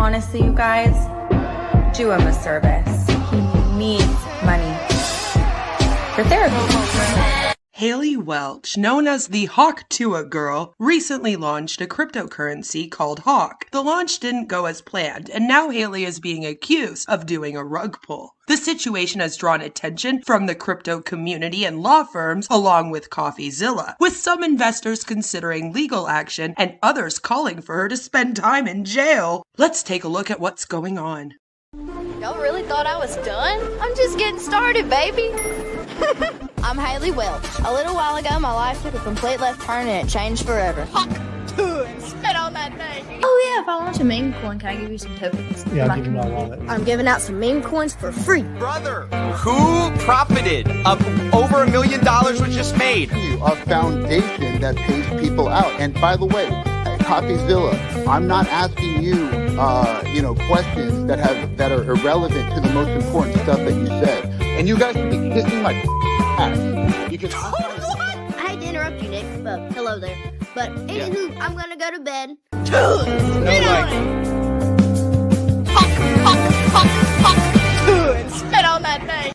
honestly, you guys, do him a service. He needs money for therapy. Hailey Welch, known as the Hawk Tua girl, recently launched a cryptocurrency called Hawk. The launch didn't go as planned, and now Hailey is being accused of doing a rug pull. The situation has drawn attention from the crypto community and law firms, along with CoffeeZilla, with some investors considering legal action and others calling for her to spend time in jail. Let's take a look at what's going on. Y'all really thought I was done? I'm just getting started, baby. I'm Hailey Welch. A little while ago, my life took a complete left turn and it changed forever. Hawk Tua and spit on that thing. Oh yeah, if I launch a meme coin, can I give you some tokens? Yeah, I'll give you my wallet. I'm giving out some meme coins for free. Brother, who profited? Over $1 million was just made. A foundation that pays people out. And by the way, CoffeeZilla, I'm not asking you, questions that are irrelevant to the most important stuff that you said. And you guys should be kissing my ass. Because I hate to interrupt you, Nick, but hello there. But anywho, I'm gonna go to bed. Spit on that thing.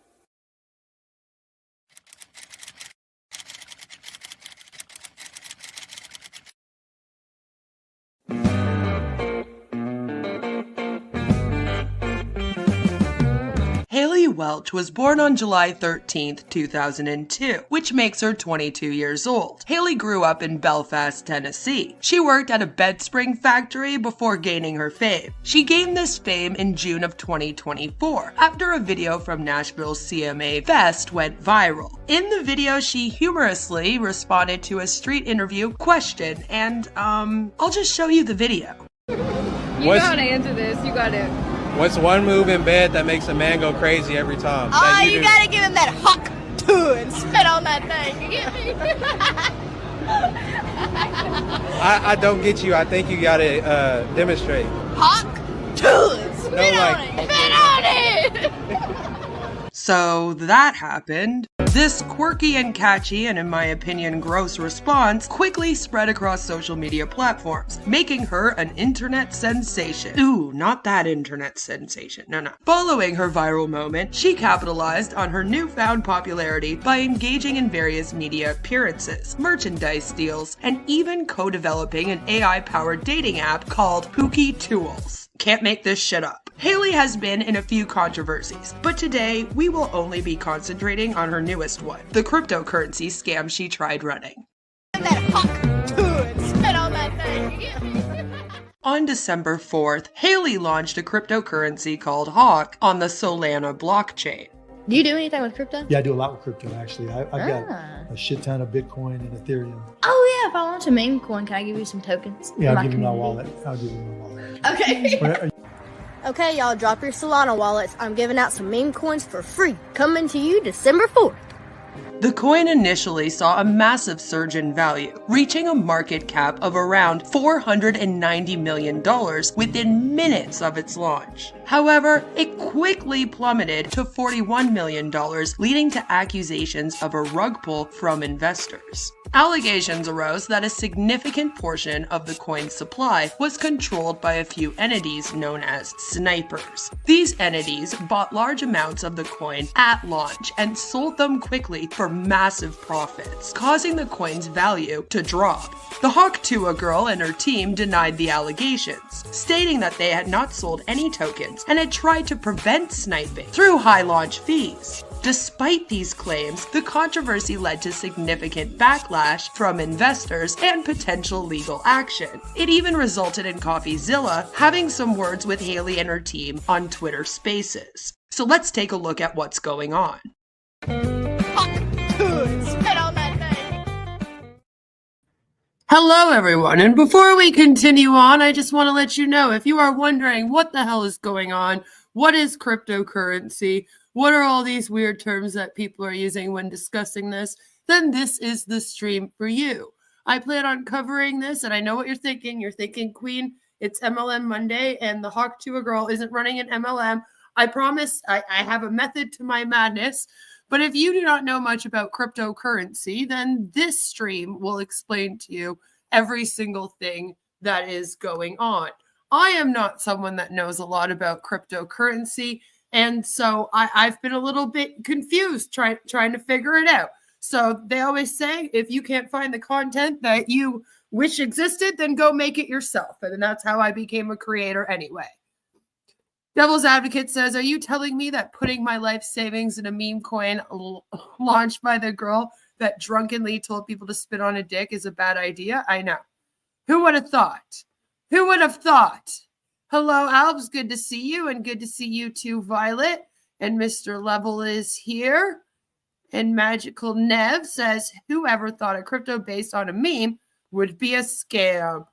Hailey Welch was born on July 13, 2002, which makes her 22 years old. Hailey grew up in Belfast, Tennessee. She worked at a bed spring factory before gaining her fame. She gained this fame in June of 2024 after a video from Nashville's CMA Fest went viral. In the video, she humorously responded to a street interview question, and I'll just show you the video. You gotta answer this, you gotta. What's one move in bed that makes a man go crazy every time? Oh, you gotta give him that Hawk Tua and spit on that thing. You get me? I don't get you. I think you gotta demonstrate. Hawk Tua, spit on it. Spit on it. So that happened. This quirky and catchy and, in my opinion, gross response quickly spread across social media platforms, making her an internet sensation. Ooh, not that internet sensation. No. Following her viral moment, she capitalized on her newfound popularity by engaging in various media appearances, merchandise deals, and even co-developing an AI-powered dating app called Pookie Tools. Can't make this shit up. Hailey has been in a few controversies, but today we will only be concentrating on her newest one, the cryptocurrency scam she tried running. On December 4th, Hailey launched a cryptocurrency called Hawk on the Solana blockchain. Do you do anything with crypto? Yeah, I do a lot with crypto, actually. I've got a shit ton of Bitcoin and Ethereum. Oh yeah, if I launch a meme coin, can I give you some tokens? Yeah, I'll give you my wallet. Okay. Okay, y'all, drop your Solana wallets. I'm giving out some meme coins for free. Coming to you December 4th. The coin initially saw a massive surge in value, reaching a market cap of around $490 million within minutes of its launch. However, it quickly plummeted to $41 million, leading to accusations of a rug pull from investors. Allegations arose that a significant portion of the coin's supply was controlled by a few entities known as snipers. These entities bought large amounts of the coin at launch and sold them quickly for massive profits, causing the coin's value to drop. The Hawk Tua girl and her team denied the allegations, stating that they had not sold any tokens and had tried to prevent sniping through high launch fees. Despite these claims, the controversy led to significant backlash from investors and potential legal action. It even resulted in CoffeeZilla having some words with Hailey and her team on Twitter Spaces. So let's take a look at what's going on. Hello everyone, and before we continue on, I just want to let you know, if you are wondering what the hell is going on, what is cryptocurrency, what are all these weird terms that people are using when discussing this, then this is the stream for you. I plan on covering this, and I know what you're thinking. You're thinking, Queen, it's MLM Monday, and the Hawk Tua girl isn't running an MLM. I promise I have a method to my madness. But if you do not know much about cryptocurrency, then this stream will explain to you every single thing that is going on. I am not someone that knows a lot about cryptocurrency. And so I've been a little bit confused trying to figure it out. So they always say, if you can't find the content that you wish existed, then go make it yourself. And that's how I became a creator anyway. Devil's Advocate says, are you telling me that putting my life savings in a meme coin launched by the girl that drunkenly told people to spit on a dick is a bad idea? I know. Who would have thought? Who would have thought? Hello, Albs. Good to see you, and good to see you too, Violet. And Mr. Level is here. And Magical Nev says, whoever thought a crypto based on a meme would be a scam?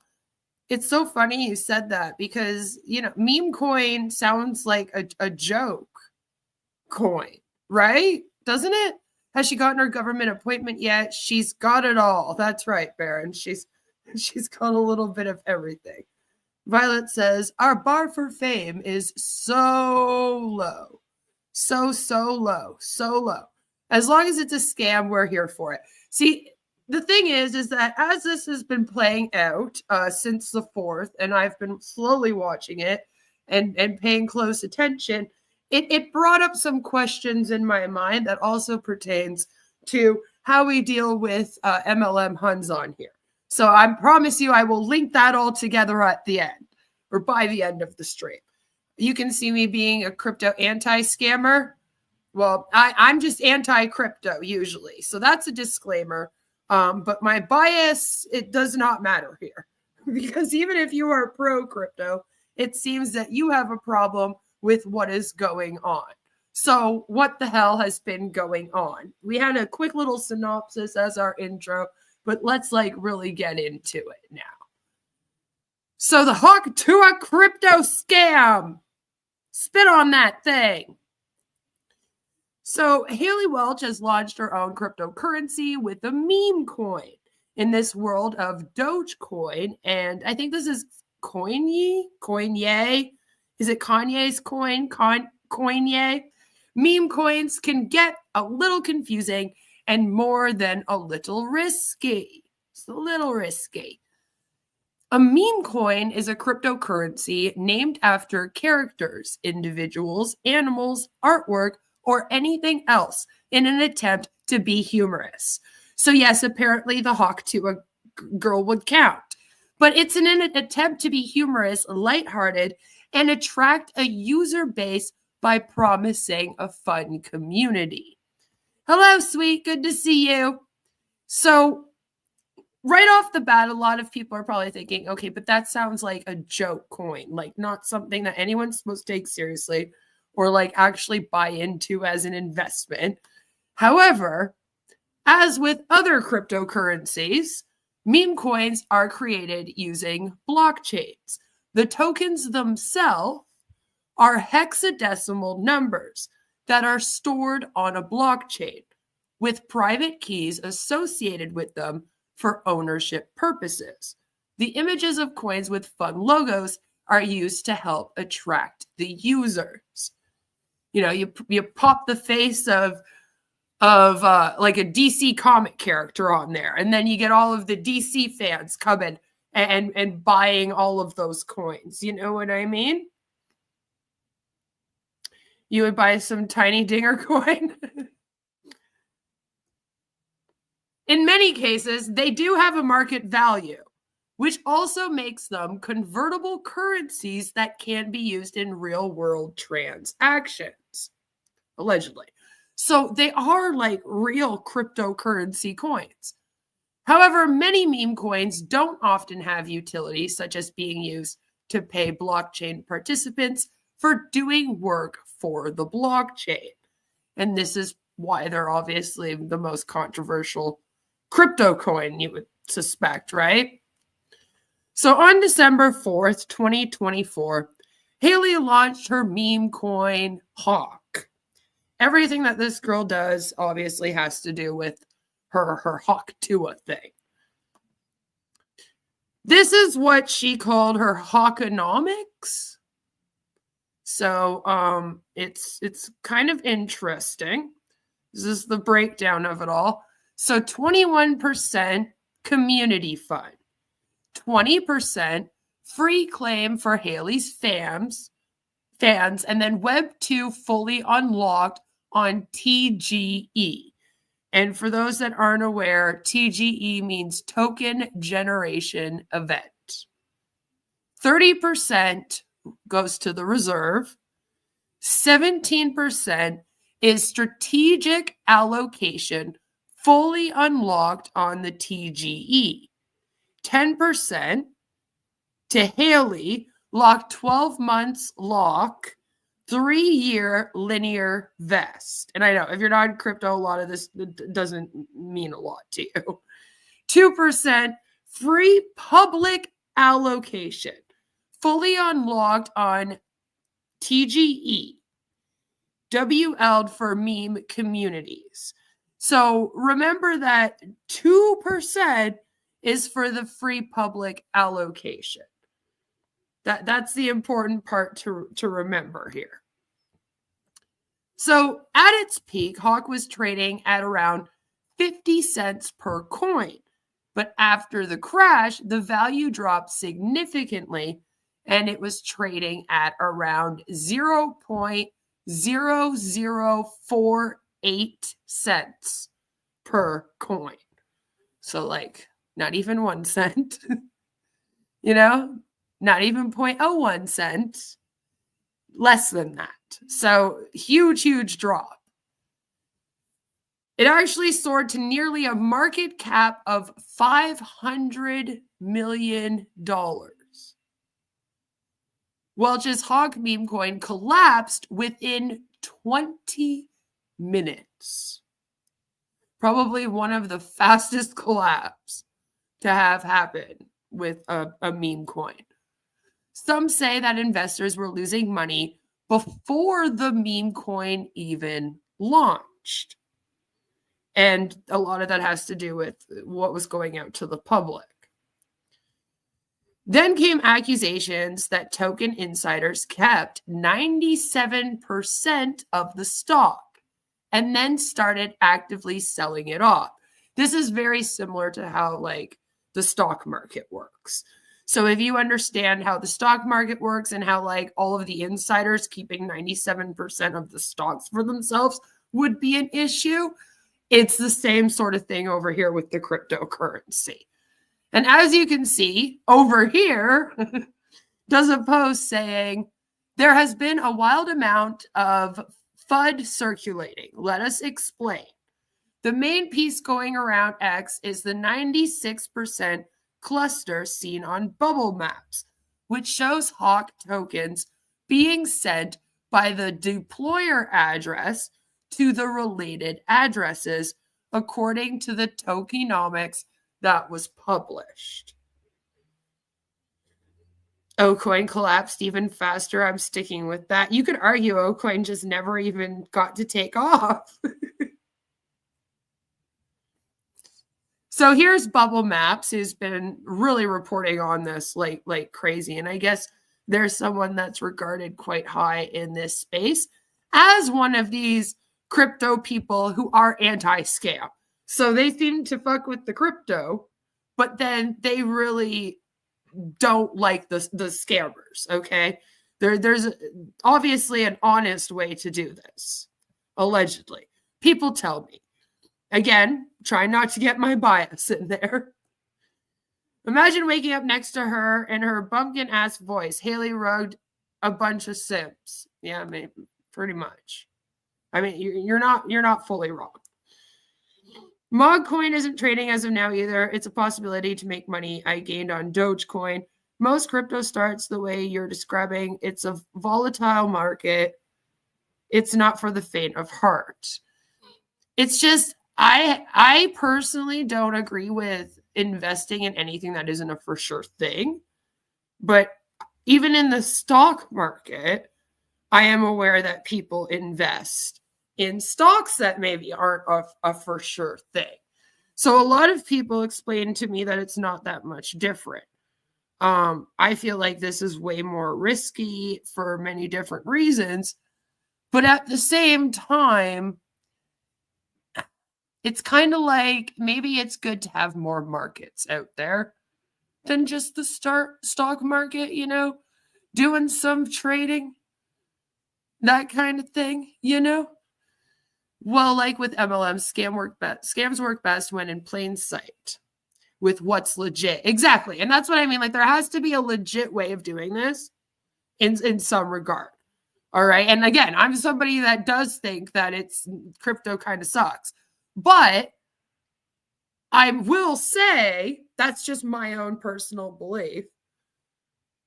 It's so funny you said that because, you know, meme coin sounds like a joke coin, right? Doesn't it? Has she gotten her government appointment yet? She's got it all. That's right, Baron. She's got a little bit of everything. Violet says, our bar for fame is so low. So low. So low. As long as it's a scam, we're here for it. See, the thing is that as this has been playing out since the 4th, and I've been slowly watching it and paying close attention, it brought up some questions in my mind that also pertains to how we deal with MLM Huns on here. So I promise you I will link that all together at the end or by the end of the stream. You can see me being a crypto anti-scammer. Well, I'm just anti-crypto usually. So that's a disclaimer. But my bias, it does not matter here. Because even if you are pro-crypto, it seems that you have a problem with what is going on. So what the hell has been going on? We had a quick little synopsis as our intro, but let's really get into it now. So the Hawk Tua crypto scam. Spit on that thing. So Hailey Welch has launched her own cryptocurrency with a meme coin in this world of Dogecoin. And I think this is Coinye. Is it Kanye's coin? Coinye? Meme coins can get a little confusing and more than a little risky. It's a little risky. A meme coin is a cryptocurrency named after characters, individuals, animals, artwork, or anything else in an attempt to be humorous. So yes, apparently the Hawk Tua girl would count. But it's in an attempt to be humorous, lighthearted, and attract a user base by promising a fun community. Hello, sweet. Good to see you. So right off the bat, a lot of people are probably thinking, okay, but that sounds like a joke coin, like not something that anyone's supposed to take seriously or actually buy into as an investment. However, as with other cryptocurrencies, meme coins are created using blockchains. The tokens themselves are hexadecimal numbers that are stored on a blockchain with private keys associated with them for ownership purposes. The images of coins with fun logos are used to help attract the users. You know, you pop the face of like a DC comic character on there, and then you get all of the DC fans coming and buying all of those coins. You know what I mean? You would buy some tiny dinger coin. In many cases, they do have a market value, which also makes them convertible currencies that can be used in real-world transactions, allegedly. So they are like real cryptocurrency coins. However, many meme coins don't often have utility, such as being used to pay blockchain participants for doing work for the blockchain. And this is why they're obviously the most controversial crypto coin, you would suspect, right? So on December 4th, 2024, Hailey launched her meme coin, Hawk. Everything that this girl does obviously has to do with her Hawk Tua thing. This is what she called her Hawkonomics. So it's kind of interesting. This is the breakdown of it all. So 21% community fund, 20% free claim for Hailey's fans, and then Web 2 fully unlocked on TGE. And for those that aren't aware, TGE means Token Generation Event. 30% goes to the reserve. 17% is strategic allocation fully unlocked on the TGE. 10% to Hailey, lock 12 months lock, 3-year linear vest. And I know if you're not in crypto, a lot of this doesn't mean a lot to you. 2% free public allocation, fully unlocked on TGE. WL for meme communities. So remember that 2% is for the free public allocation. That's the important part to remember here. So at its peak, Hawk was trading at around 50 cents per coin. But after the crash, the value dropped significantly and it was trading at around 0.0048 cents per coin. So like not even 1 cent, not even 0.01 cents, less than that. So huge drop. It actually soared to nearly a market cap of $500 million. Welch's Hawk meme coin collapsed within 20 minutes. Probably one of the fastest collapses to have happened with a meme coin. Some say that investors were losing money before the meme coin even launched. And a lot of that has to do with what was going out to the public. Then came accusations that token insiders kept 97% of the stock and then started actively selling it off. This is very similar to how the stock market works. So if you understand how the stock market works and how all of the insiders keeping 97% of the stocks for themselves would be an issue, it's the same sort of thing over here with the cryptocurrency. And as you can see over here, does a post saying, there has been a wild amount of FUD circulating. Let us explain. The main piece going around X is the 96% cluster seen on bubble maps, which shows Hawk tokens being sent by the deployer address to the related addresses according to the tokenomics that was published. Ocoin collapsed even faster. I'm sticking with that. You could argue Ocoin just never even got to take off. So here's Bubble Maps, who's been really reporting on this like crazy. And I guess there's someone that's regarded quite high in this space as one of these crypto people who are anti-scam. So they seem to fuck with the crypto, but then they really don't like the scammers, okay? There's obviously an honest way to do this, allegedly. People tell me. Again, try not to get my bias in there. Imagine waking up next to her and her bumpkin-ass voice. Hailey rugged a bunch of simps. Yeah, maybe, pretty much. I mean, you're not fully wrong. Mogcoin isn't trading as of now either. It's a possibility to make money. I gained on Dogecoin. Most crypto starts the way you're describing. It's a volatile market. It's not for the faint of heart. It's just, I personally don't agree with investing in anything that isn't a for sure thing. But even in the stock market, I am aware that people invest in stocks that maybe aren't a for sure thing. So a lot of people explain to me that it's not that much different. I feel like this is way more risky for many different reasons. But at the same time, it's kind of like maybe it's good to have more markets out there. than just the stock market, you know, doing some trading, that kind of thing, you know? Well, like with MLMs, scams work best when in plain sight with what's legit. Exactly. And that's what I mean. Like, there has to be a legit way of doing this in some regard. All right. And again, I'm somebody that does think that crypto kind of sucks. But I will say, that's just my own personal belief.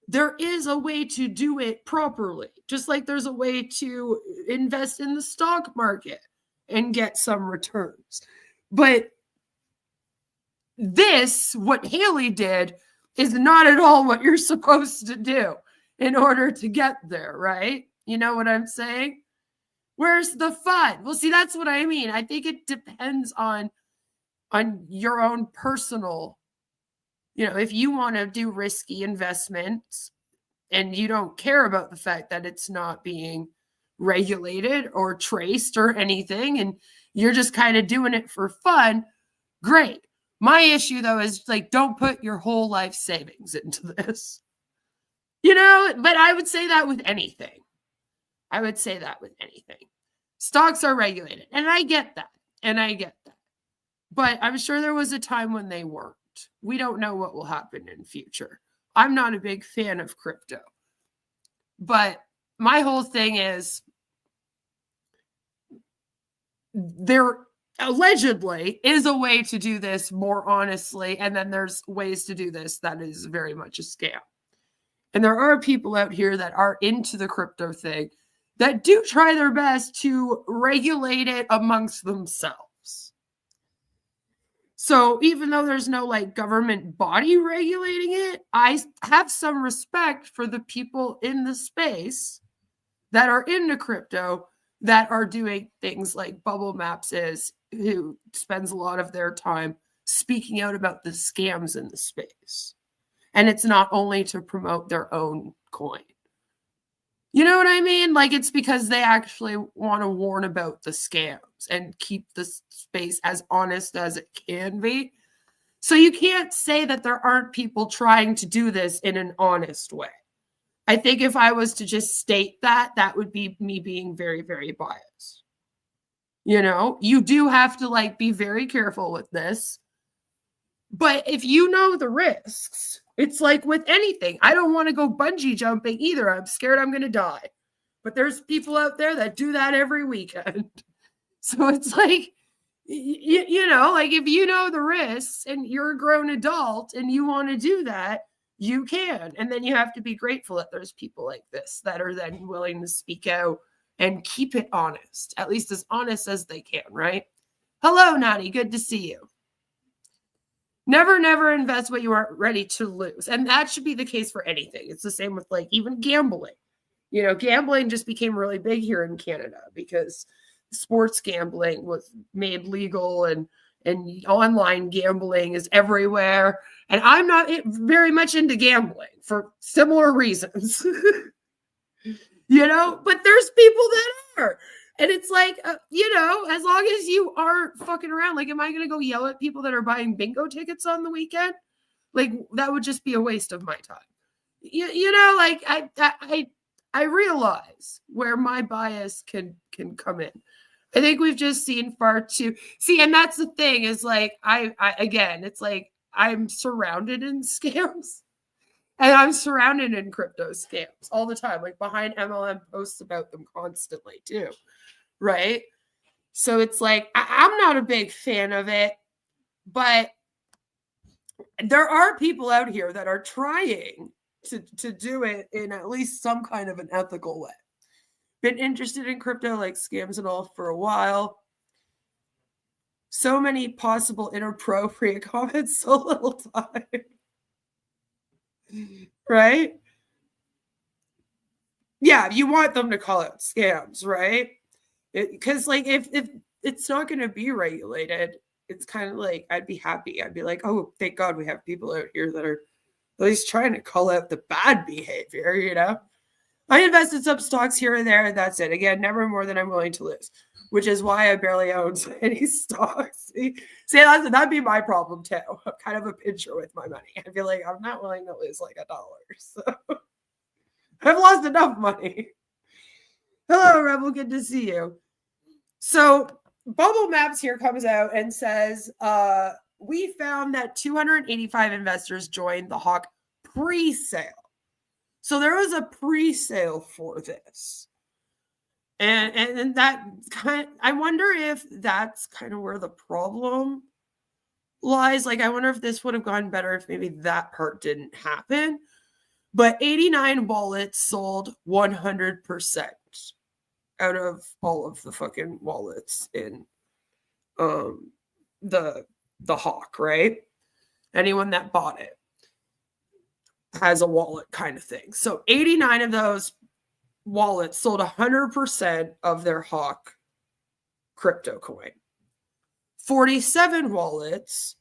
There is a way to do it properly, just like there's a way to invest in the stock market and get some returns. But what Hailey did, is not at all what you're supposed to do in order to get there, right? You know what I'm saying? Where's the fun? Well, see, that's what I mean. I think it depends on your own personal, you know, if you want to do risky investments and you don't care about the fact that it's not being regulated or traced or anything, and you're just kind of doing it for fun, great. My issue, though, is like, don't put your whole life savings into this. You know, but I would say that with anything. Stocks are regulated, and I get that. But I'm sure there was a time when they weren't. We don't know what will happen in future. I'm not a big fan of crypto. But my whole thing is, there allegedly is a way to do this more honestly, and then there's ways to do this that is very much a scam. And there are people out here that are into the crypto thing that do try their best to regulate it amongst themselves. So even though there's no like government body regulating it, I have some respect for the people in the space that are into crypto that are doing things like Bubble Maps is, who spends a lot of their time speaking out about the scams in the space. And it's not only to promote their own coin. You know what I mean? Like, it's because they actually want to warn about the scams and keep the space as honest as it can be. So you can't say that there aren't people trying to do this in an honest way. I think if I was to just state that, that would be me being very, very biased. You know, you do have to like be very careful with this. But if you know the risks, it's like with anything. I don't want to go bungee jumping either. I'm scared I'm going to die. But there's people out there that do that every weekend. So it's like, you know, like if you know the risks and you're a grown adult and you want to do that, you can. And then you have to be grateful that there's people like this that are then willing to speak out and keep it honest, at least as honest as they can, right? Hello, Nani. Good to see you. Never invest what you aren't ready to lose. And that should be the case for anything. It's the same with like even gambling. You know, gambling just became really big here in Canada because sports gambling was made legal and online gambling is everywhere. And I'm not very much into gambling for similar reasons. You know, but there's people that are. And it's like, you know, as long as you aren't fucking around, like, am I going to go yell at people that are buying bingo tickets on the weekend? Like, that would just be a waste of my time. You know, like, I realize where my bias can come in. I think we've just seen far too. See, and that's the thing is like, again, it's like I'm surrounded in scams. And I'm surrounded in crypto scams all the time, like behind MLM posts about them constantly too, right? So it's like, I'm not a big fan of it, but there are people out here that are trying to do it in at least some kind of an ethical way. Been interested in crypto, like scams and all, for a while. So many possible inappropriate comments, so little time. Right? Yeah, you want them to call it scams, right? Because like if it's not going to be regulated, it's kind of like I'd be happy. I'd be like, oh, thank God we have people out here that are at least trying to call out the bad behavior, you know? I invested some stocks here and there, and that's it. Again, never more than I'm willing to lose, which is why I barely own any stocks. See, that'd be my problem too. I'm kind of a pincher with my money. I feel like I'm not willing to lose like $1. So I've lost enough money. Hello, Rebel. Good to see you. So Bubble Maps here comes out and says, we found that 285 investors joined the Hawk pre-sale. So there was a pre-sale for this. And that I wonder if that's kind of where the problem lies. Like, I wonder if this would have gone better if maybe that part didn't happen. But 89 wallets sold 100% out of all of the fucking wallets in the Hawk, right? Anyone that bought it has a wallet kind of thing. So 89 of those wallets sold 100% of their Hawk crypto coin. 47 wallets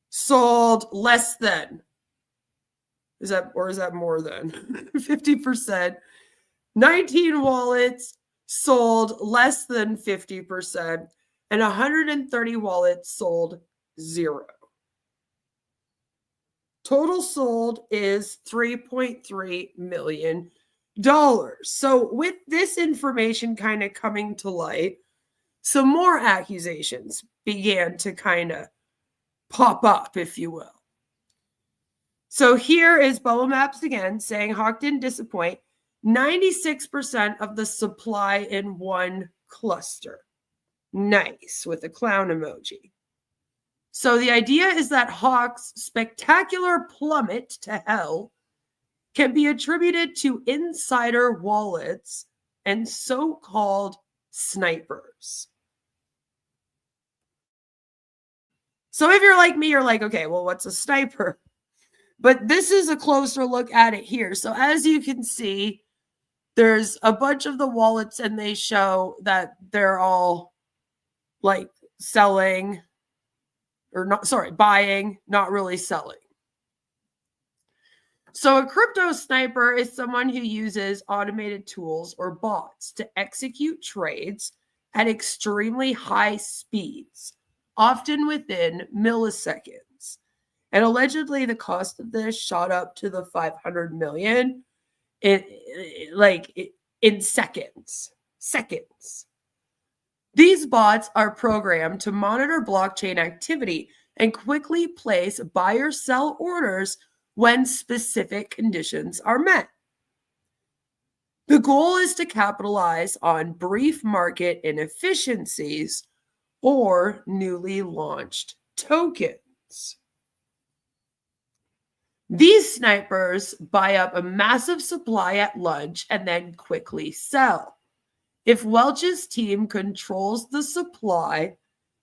sold less than. Is that more than 50%? 19 wallets sold less than 50%, and 130 wallets sold 0. Total sold is $3.3 million. So with this information kind of coming to light, some more accusations began to kind of pop up, if you will. So here is Bubble Maps again saying Hawk didn't disappoint. 96% of the supply in one cluster. Nice, with a clown emoji. So the idea is that Hawk's spectacular plummet to hell can be attributed to insider wallets and so-called snipers. So if you're like me, you're like, okay, well, what's a sniper? But this is a closer look at it here. So as you can see, there's a bunch of the wallets and they show that they're all like selling or not, buying, not really selling. So a crypto sniper is someone who uses automated tools or bots to execute trades at extremely high speeds, often within milliseconds. And allegedly the cost of this shot up to the 500 million in seconds. These bots are programmed to monitor blockchain activity and quickly place buy or sell orders when specific conditions are met. The goal is to capitalize on brief market inefficiencies or newly launched tokens. These snipers buy up a massive supply at lunch and then quickly sell. If Welch's team controls the supply,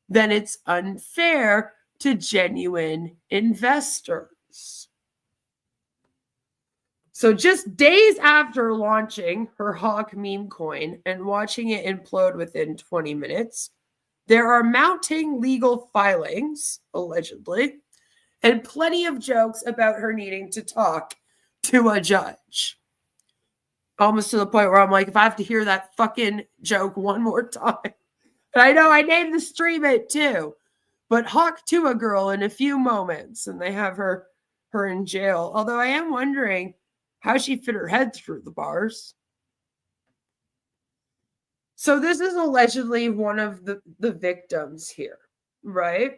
then it's unfair to genuine investors. So just days after launching her Hawk meme coin and watching it implode within 20 minutes, there are mounting legal filings, allegedly, and plenty of jokes about her needing to talk to a judge. Almost to the point where I'm like, if I have to hear that fucking joke one more time. And I know I named the stream it too. But Hawk Tua girl in a few moments, and they have her in jail. Although I am wondering how she fit her head through the bars. So this is allegedly one of the victims here, right?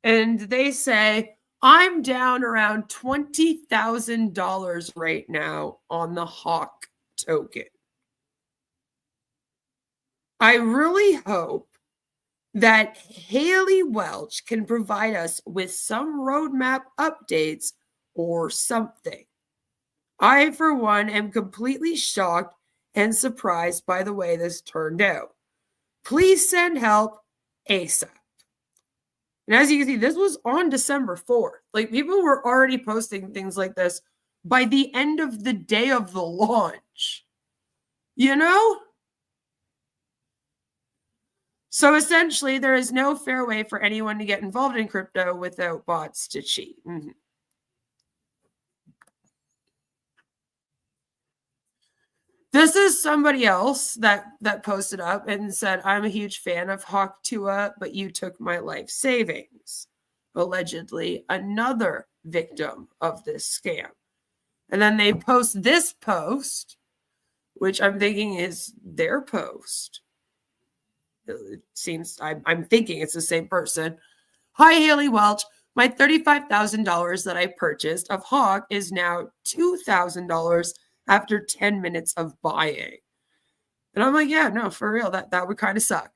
And they say, I'm down around $20,000 right now on the Hawk token. I really hope that Hailey Welch can provide us with some roadmap updates or something. I, for one, am completely shocked and surprised by the way this turned out. Please send help ASAP. And as you can see, this was on December 4th. Like, people were already posting things like this by the end of the day of the launch. You know? So essentially, there is no fair way for anyone to get involved in crypto without bots to cheat. This is somebody else that posted up and said, I'm a huge fan of Hawk Tua, but you took my life savings. Allegedly, another victim of this scam. And then they post this post, which I'm thinking is their post. It seems, I'm thinking it's the same person. Hi, Hailey Welch. My $35,000 that I purchased of Hawk is now $2,000 after 10 minutes of buying. And I'm like, yeah, no, for real, that would kind of suck.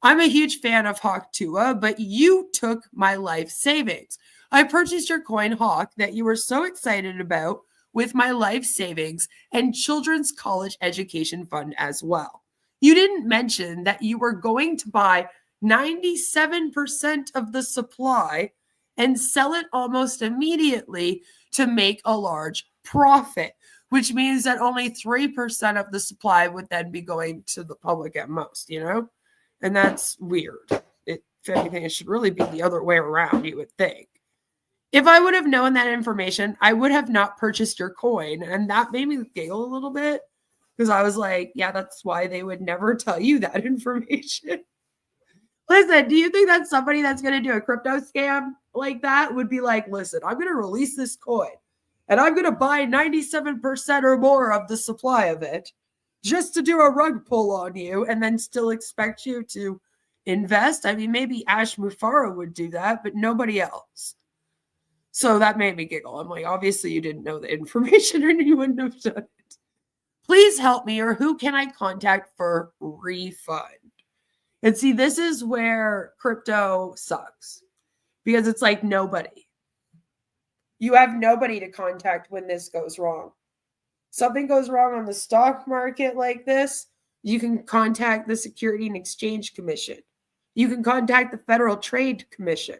I'm a huge fan of Hawk Tua, but you took my life savings. I purchased your coin Hawk that you were so excited about with my life savings and children's college education fund as well. You didn't mention that you were going to buy 97% of the supply and sell it almost immediately to make a large profit, which means that only 3% of the supply would then be going to the public at most, you know? And that's weird. If anything, it should really be the other way around, you would think. If I would have known that information, I would have not purchased your coin. And that made me giggle a little bit because I was like, yeah, that's why they would never tell you that information. Listen, do you think that somebody that's going to do a crypto scam like that would be like, listen, I'm going to release this coin and I'm going to buy 97% or more of the supply of it just to do a rug pull on you and then still expect you to invest? I mean, maybe Ash Mufara would do that, but nobody else. So that made me giggle. I'm like, obviously you didn't know the information or you wouldn't have done it. Please help me, or who can I contact for refund? And see, this is where crypto sucks because it's like nobody. You have nobody to contact when this goes wrong. Something goes wrong on the stock market like this, you can contact the Security and Exchange Commission. You can contact the Federal Trade Commission.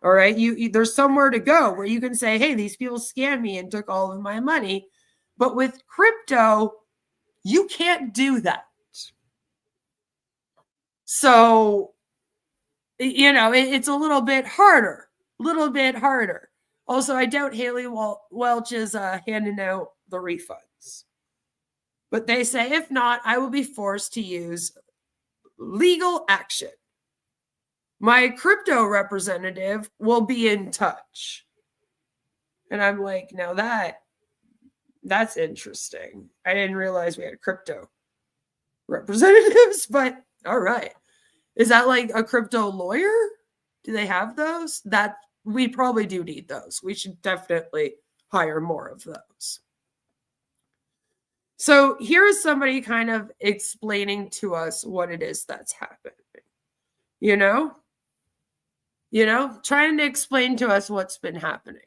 All right, there's somewhere to go where you can say, hey, these people scammed me and took all of my money. But with crypto, you can't do that. So, you know, it's a little bit harder. Also, I doubt Hailey Welch is handing out the refunds. But they say, if not, I will be forced to use legal action. My crypto representative will be in touch. And I'm like, now that's interesting. I didn't realize we had crypto representatives, but all right. Is that like a crypto lawyer? Do they have those? That we probably do need those. We should definitely hire more of those. So here is somebody kind of explaining to us what it is that's happening. You know, trying to explain to us what's been happening.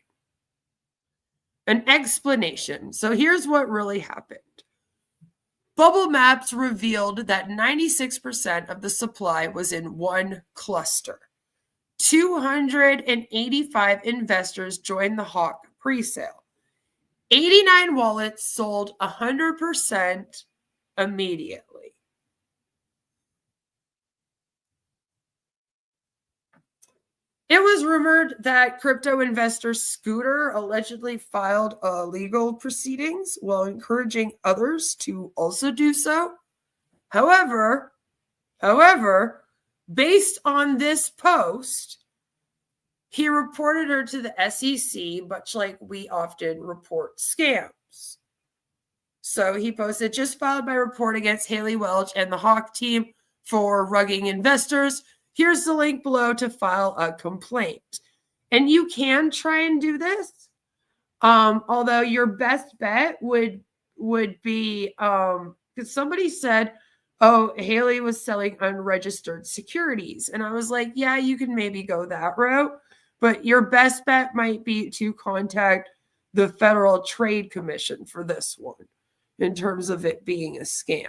An explanation. So here's what really happened. Bubble Maps revealed that 96% of the supply was in one cluster. 285 investors joined the Hawk pre-sale. 89 wallets sold 100% immediately. It was rumored that crypto investor Scooter allegedly filed legal proceedings while encouraging others to also do so. However, based on this post, he reported her to the SEC, much like we often report scams. So he posted, just filed my report against Hailey Welch and the Hawk team for rugging investors. Here's the link below to file a complaint. And you can try and do this. Although your best bet would be, because somebody said, oh, Hailey was selling unregistered securities. And I was like, yeah, you can maybe go that route. But your best bet might be to contact the Federal Trade Commission for this one in terms of it being a scam.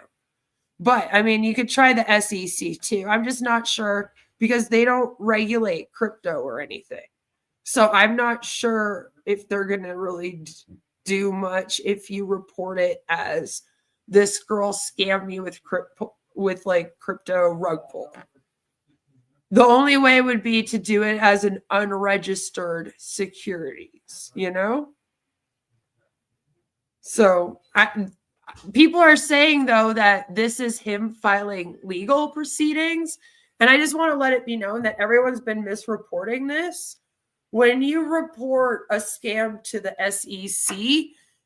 But, I mean, you could try the SEC too. I'm just not sure because they don't regulate crypto or anything. So I'm not sure if they're going to really do much if you report it as this girl scammed me with crypto rug pull. The only way would be to do it as an unregistered securities, you know? So people are saying, though, that this is him filing legal proceedings. And I just want to let it be known that everyone's been misreporting this. When you report a scam to the SEC,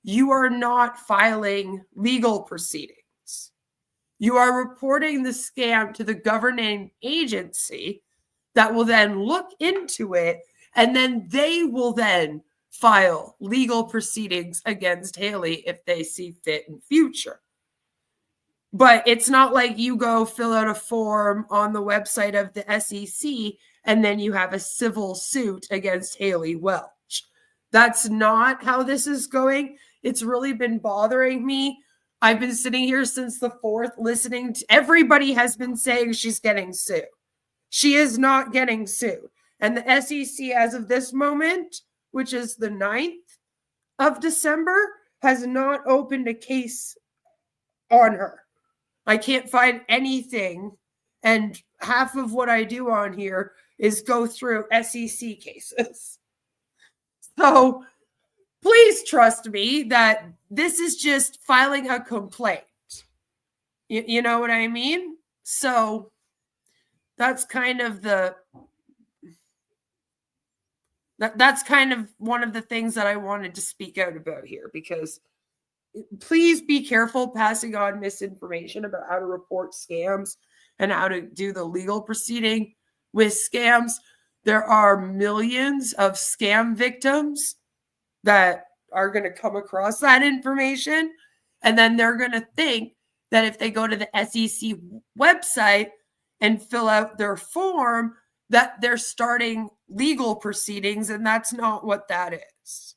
you are not filing legal proceedings. You are reporting the scam to the governing agency that will then look into it, and then they will then file legal proceedings against Hailey if they see fit in future. But it's not like you go fill out a form on the website of the SEC and then you have a civil suit against Hailey Welch. That's not how this is going. It's really been bothering me. I've been sitting here since the 4th listening to everybody has been saying she's getting sued. She is not getting sued. And the SEC, as of this moment, which is the 9th of December, has not opened a case on her. I can't find anything. And half of what I do on here is go through SEC cases. So please trust me that this is just filing a complaint. You know what I mean? So that's kind of that's kind of one of the things that I wanted to speak out about here, because please be careful passing on misinformation about how to report scams and how to do the legal proceeding with scams. There are millions of scam victims that are going to come across that information, and then they're going to think that if they go to the SEC website and fill out their form, that they're starting legal proceedings, and that's not what that is.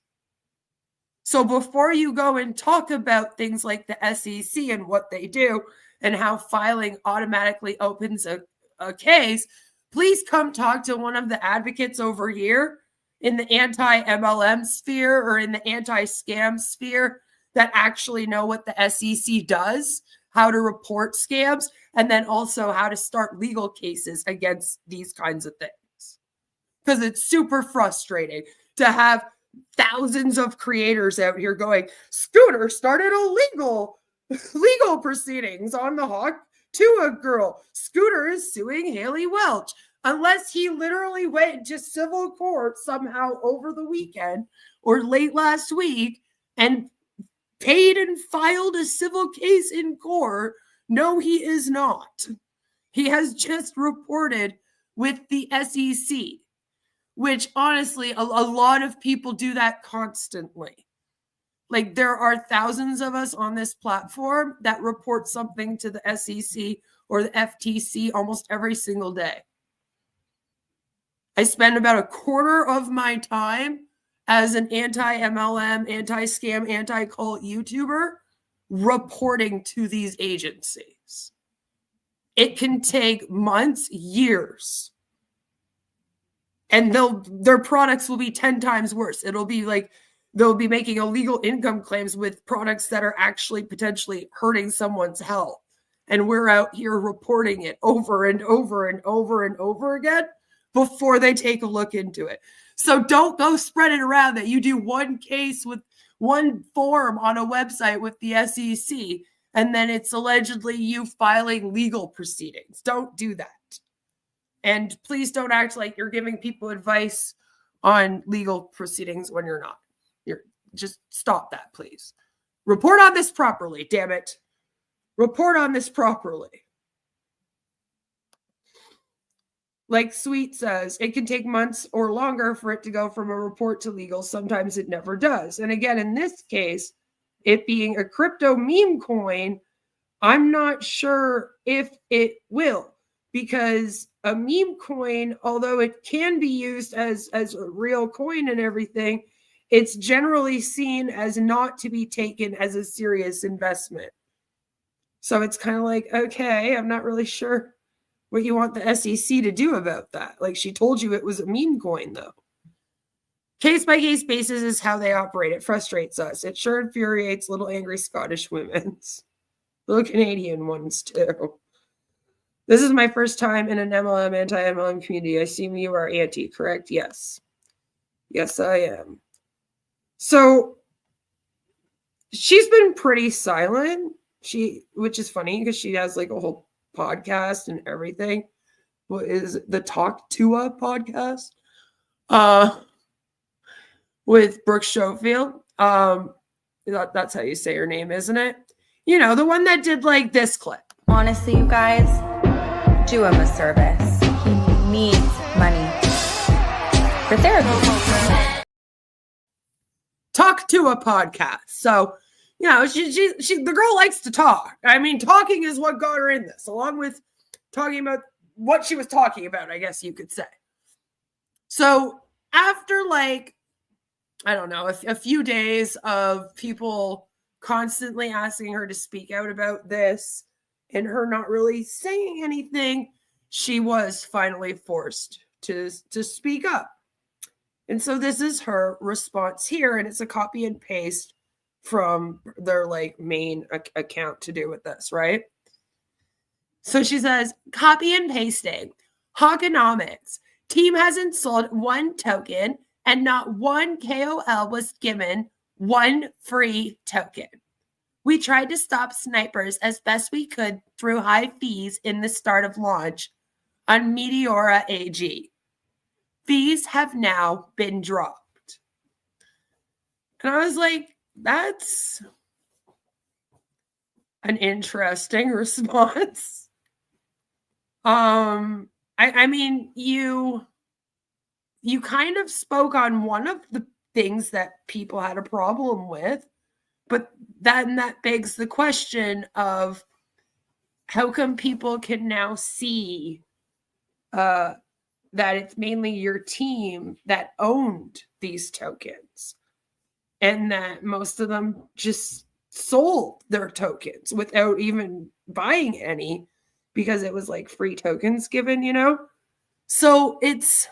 So before you go and talk about things like the SEC and what they do and how filing automatically opens a case, please come talk to one of the advocates over here in the anti-MLM sphere or in the anti-scam sphere that actually know what the SEC does, how to report scams, and then also how to start legal cases against these kinds of things. Because it's super frustrating to have thousands of creators out here going, Scooter started legal proceedings on the Hawk Tua girl. Scooter is suing Hailey Welch. Unless he literally went to civil court somehow over the weekend or late last week and paid and filed a civil case in court. No, he is not. He has just reported with the SEC, which honestly, a lot of people do that constantly. Like, there are thousands of us on this platform that report something to the SEC or the FTC almost every single day. I spend about a quarter of my time as an anti-MLM, anti-scam, anti-cult YouTuber reporting to these agencies. It can take months, years. And their products will be 10 times worse. It'll be like they'll be making illegal income claims with products that are actually potentially hurting someone's health. And we're out here reporting it over and over and over and over again before they take a look into it. So don't go spread it around that you do one case with one form on a website with the SEC, and then it's allegedly you filing legal proceedings. Don't do that. And please don't act like you're giving people advice on legal proceedings when you're not. Just stop that, please. Report on this properly, damn it. Report on this properly. Like Sweet says, it can take months or longer for it to go from a report to legal. Sometimes it never does. And again, in this case, it being a crypto meme coin, I'm not sure if it will, because a meme coin, although it can be used as a real coin and everything, it's generally seen as not to be taken as a serious investment. So it's kind of like, okay, I'm not really sure what you want the SEC to do about that. Like, she told you it was a meme coin, though. Case-by-case basis is how they operate. It frustrates us. It sure infuriates little angry Scottish women. Little Canadian ones, too. This is my first time in an MLM, anti-MLM community. I assume you are anti, correct? Yes. Yes, I am. So she's been pretty silent. Which is funny because she has like a whole podcast and everything. What is it? The Talk Tua podcast? With Brooke Schofield. That's how you say her name, isn't it? You know, the one that did like this clip. Honestly, you guys, do him a service. He needs money for therapy. Talk to a podcast. So, you know, she the girl likes to talk. I mean, talking is what got her in this, along with talking about what she was talking about, I guess you could say. So after like, I don't know, a few days of people constantly asking her to speak out about this and her not really saying anything, she was finally forced to speak up. And so this is her response here, and it's a copy and paste from their like main account to do with this, right? So she says, copy and pasting. Hawkonomics. Team hasn't sold one token and not one KOL was given one free token. We tried to stop snipers as best we could through high fees in the start of launch on Meteora AG. Fees have now been dropped. And I was like, that's an interesting response. I mean, you kind of spoke on one of the things that people had a problem with, but then that begs the question of how come people can now see that it's mainly your team that owned these tokens and that most of them just sold their tokens without even buying any because it was like free tokens given, you know? So it's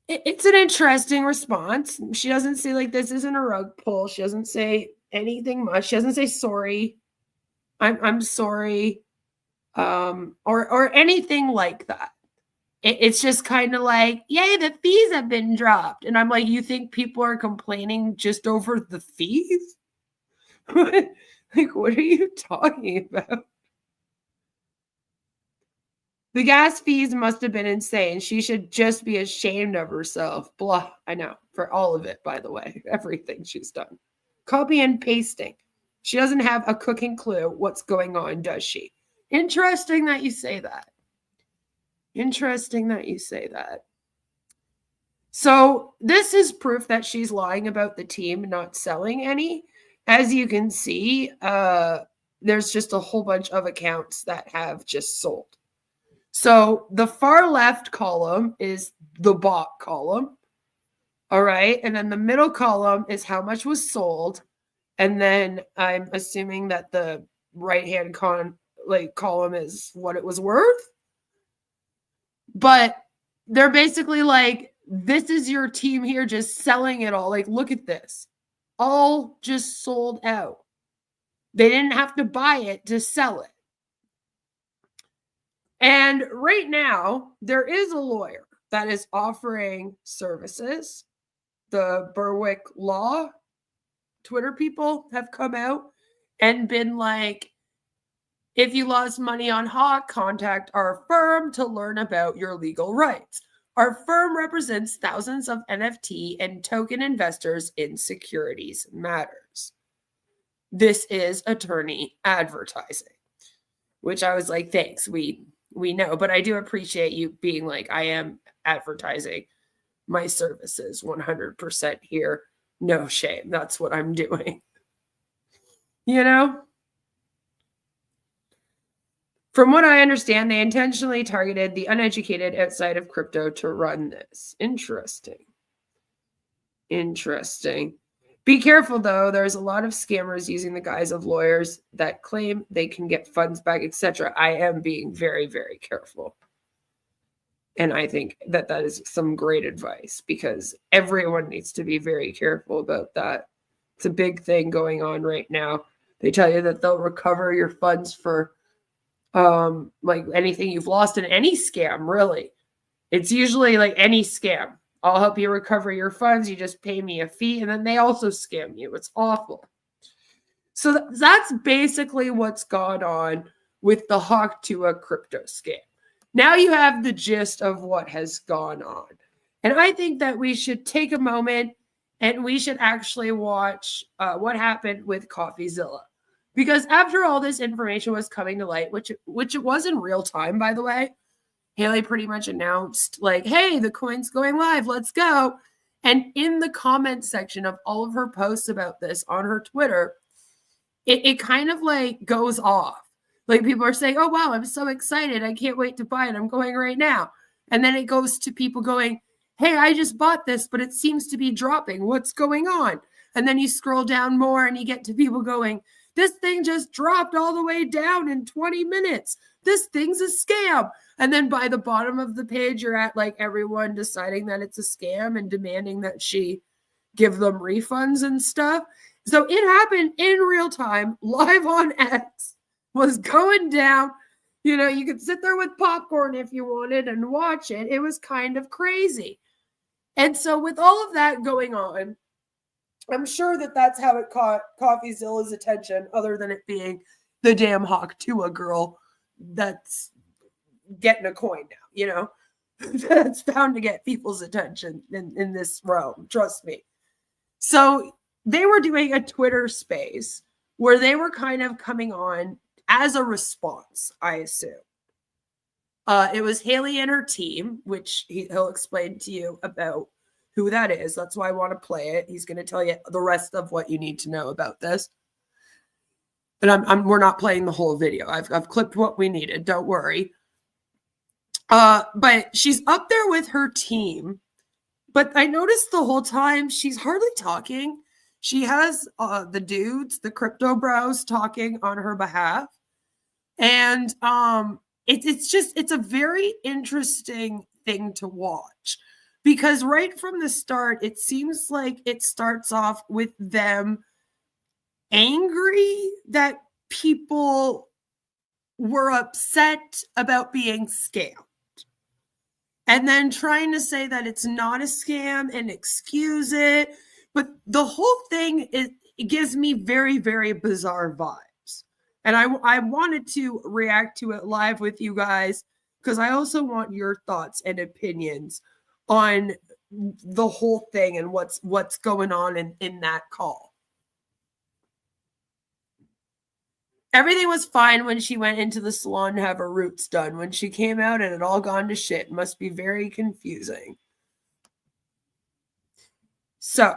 an interesting response. She doesn't say like this isn't a rug pull. She doesn't say anything much. She doesn't say sorry. I'm sorry. Or anything like that. It's just kind of like, yay, the fees have been dropped. And I'm like, you think people are complaining just over the fees? Like, what are you talking about? The gas fees must have been insane. She should just be ashamed of herself. Blah. I know. For all of it, by the way. Everything she's done. Copy and pasting. She doesn't have a cooking clue what's going on, does she? Interesting that you say that. Interesting that you say that. So this is proof that she's lying about the team not selling any. As you can see, there's just a whole bunch of accounts that have just sold. So the far left column is the bought column. All right. And then the middle column is how much was sold. And then I'm assuming that the right-hand column is what it was worth. But they're basically like, this is your team here just selling it all. Like, look at this. All just sold out. They didn't have to buy it to sell it. And right now, there is a lawyer that is offering services. The Berwick Law Twitter people have come out and been like, if you lost money on Hawk, contact our firm to learn about your legal rights. Our firm represents thousands of NFT and token investors in securities matters. This is attorney advertising, which I was like, thanks, we know, but I do appreciate you being like, I am advertising my services 100% here. No shame. That's what I'm doing. You know? From what I understand, they intentionally targeted the uneducated outside of crypto to run this. Interesting. Be careful, though. There's a lot of scammers using the guise of lawyers that claim they can get funds back, etc. I am being very, very careful. And I think that is some great advice because everyone needs to be very careful about that. It's a big thing going on right now. They tell you that they'll recover your funds for like anything you've lost in any scam, really. It's usually like any scam. I'll help you recover your funds. You just pay me a fee. And then they also scam you. It's awful. So that's basically what's gone on with the Hawk Tua crypto scam. Now you have the gist of what has gone on. And I think that we should take a moment and we should actually watch what happened with CoffeeZilla. Because after all this information was coming to light, which it was in real time, by the way, Hailey pretty much announced, like, hey, the coin's going live, let's go. And in the comment section of all of her posts about this on her Twitter, it kind of like goes off. Like people are saying, oh, wow, I'm so excited. I can't wait to buy it. I'm going right now. And then it goes to people going, hey, I just bought this, but it seems to be dropping. What's going on? And then you scroll down more and you get to people going, this thing just dropped all the way down in 20 minutes. This thing's a scam. And then by the bottom of the page, you're at like everyone deciding that it's a scam and demanding that she give them refunds and stuff. So it happened in real time, live on X, was going down. You know, you could sit there with popcorn if you wanted and watch it. It was kind of crazy. And so with all of that going on, I'm sure that that's how it caught CoffeeZilla's attention, other than it being the damn Hawk Tua girl that's getting a coin now, you know? That's bound to get people's attention in this realm, trust me. So they were doing a Twitter space where they were kind of coming on as a response, I assume. It was Hailey and her team, which he'll explain to you about who that is. That's why I want to play it. He's going to tell you the rest of what you need to know about this. But we're not playing the whole video. I've clipped what we needed. Don't worry. But she's up there with her team. But I noticed the whole time she's hardly talking. She has the dudes, the crypto bros, talking on her behalf. And it's a very interesting thing to watch. Because right from the start, it seems like it starts off with them angry that people were upset about being scammed. And then trying to say that it's not a scam and excuse it. But the whole thing, it gives me very, very bizarre vibes. And I wanted to react to it live with you guys because I also want your thoughts and opinions on the whole thing and what's going on in that call. Everything was fine when she went into the salon to have her roots done. When she came out, it had all gone to shit. It must be very confusing. So.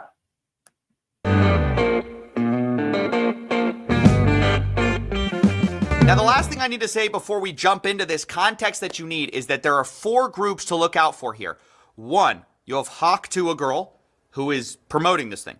Now, the last thing I need to say before we jump into this context that you need is that there are 4 groups to look out for here. 1, you have Hawk Tua girl, who is promoting this thing.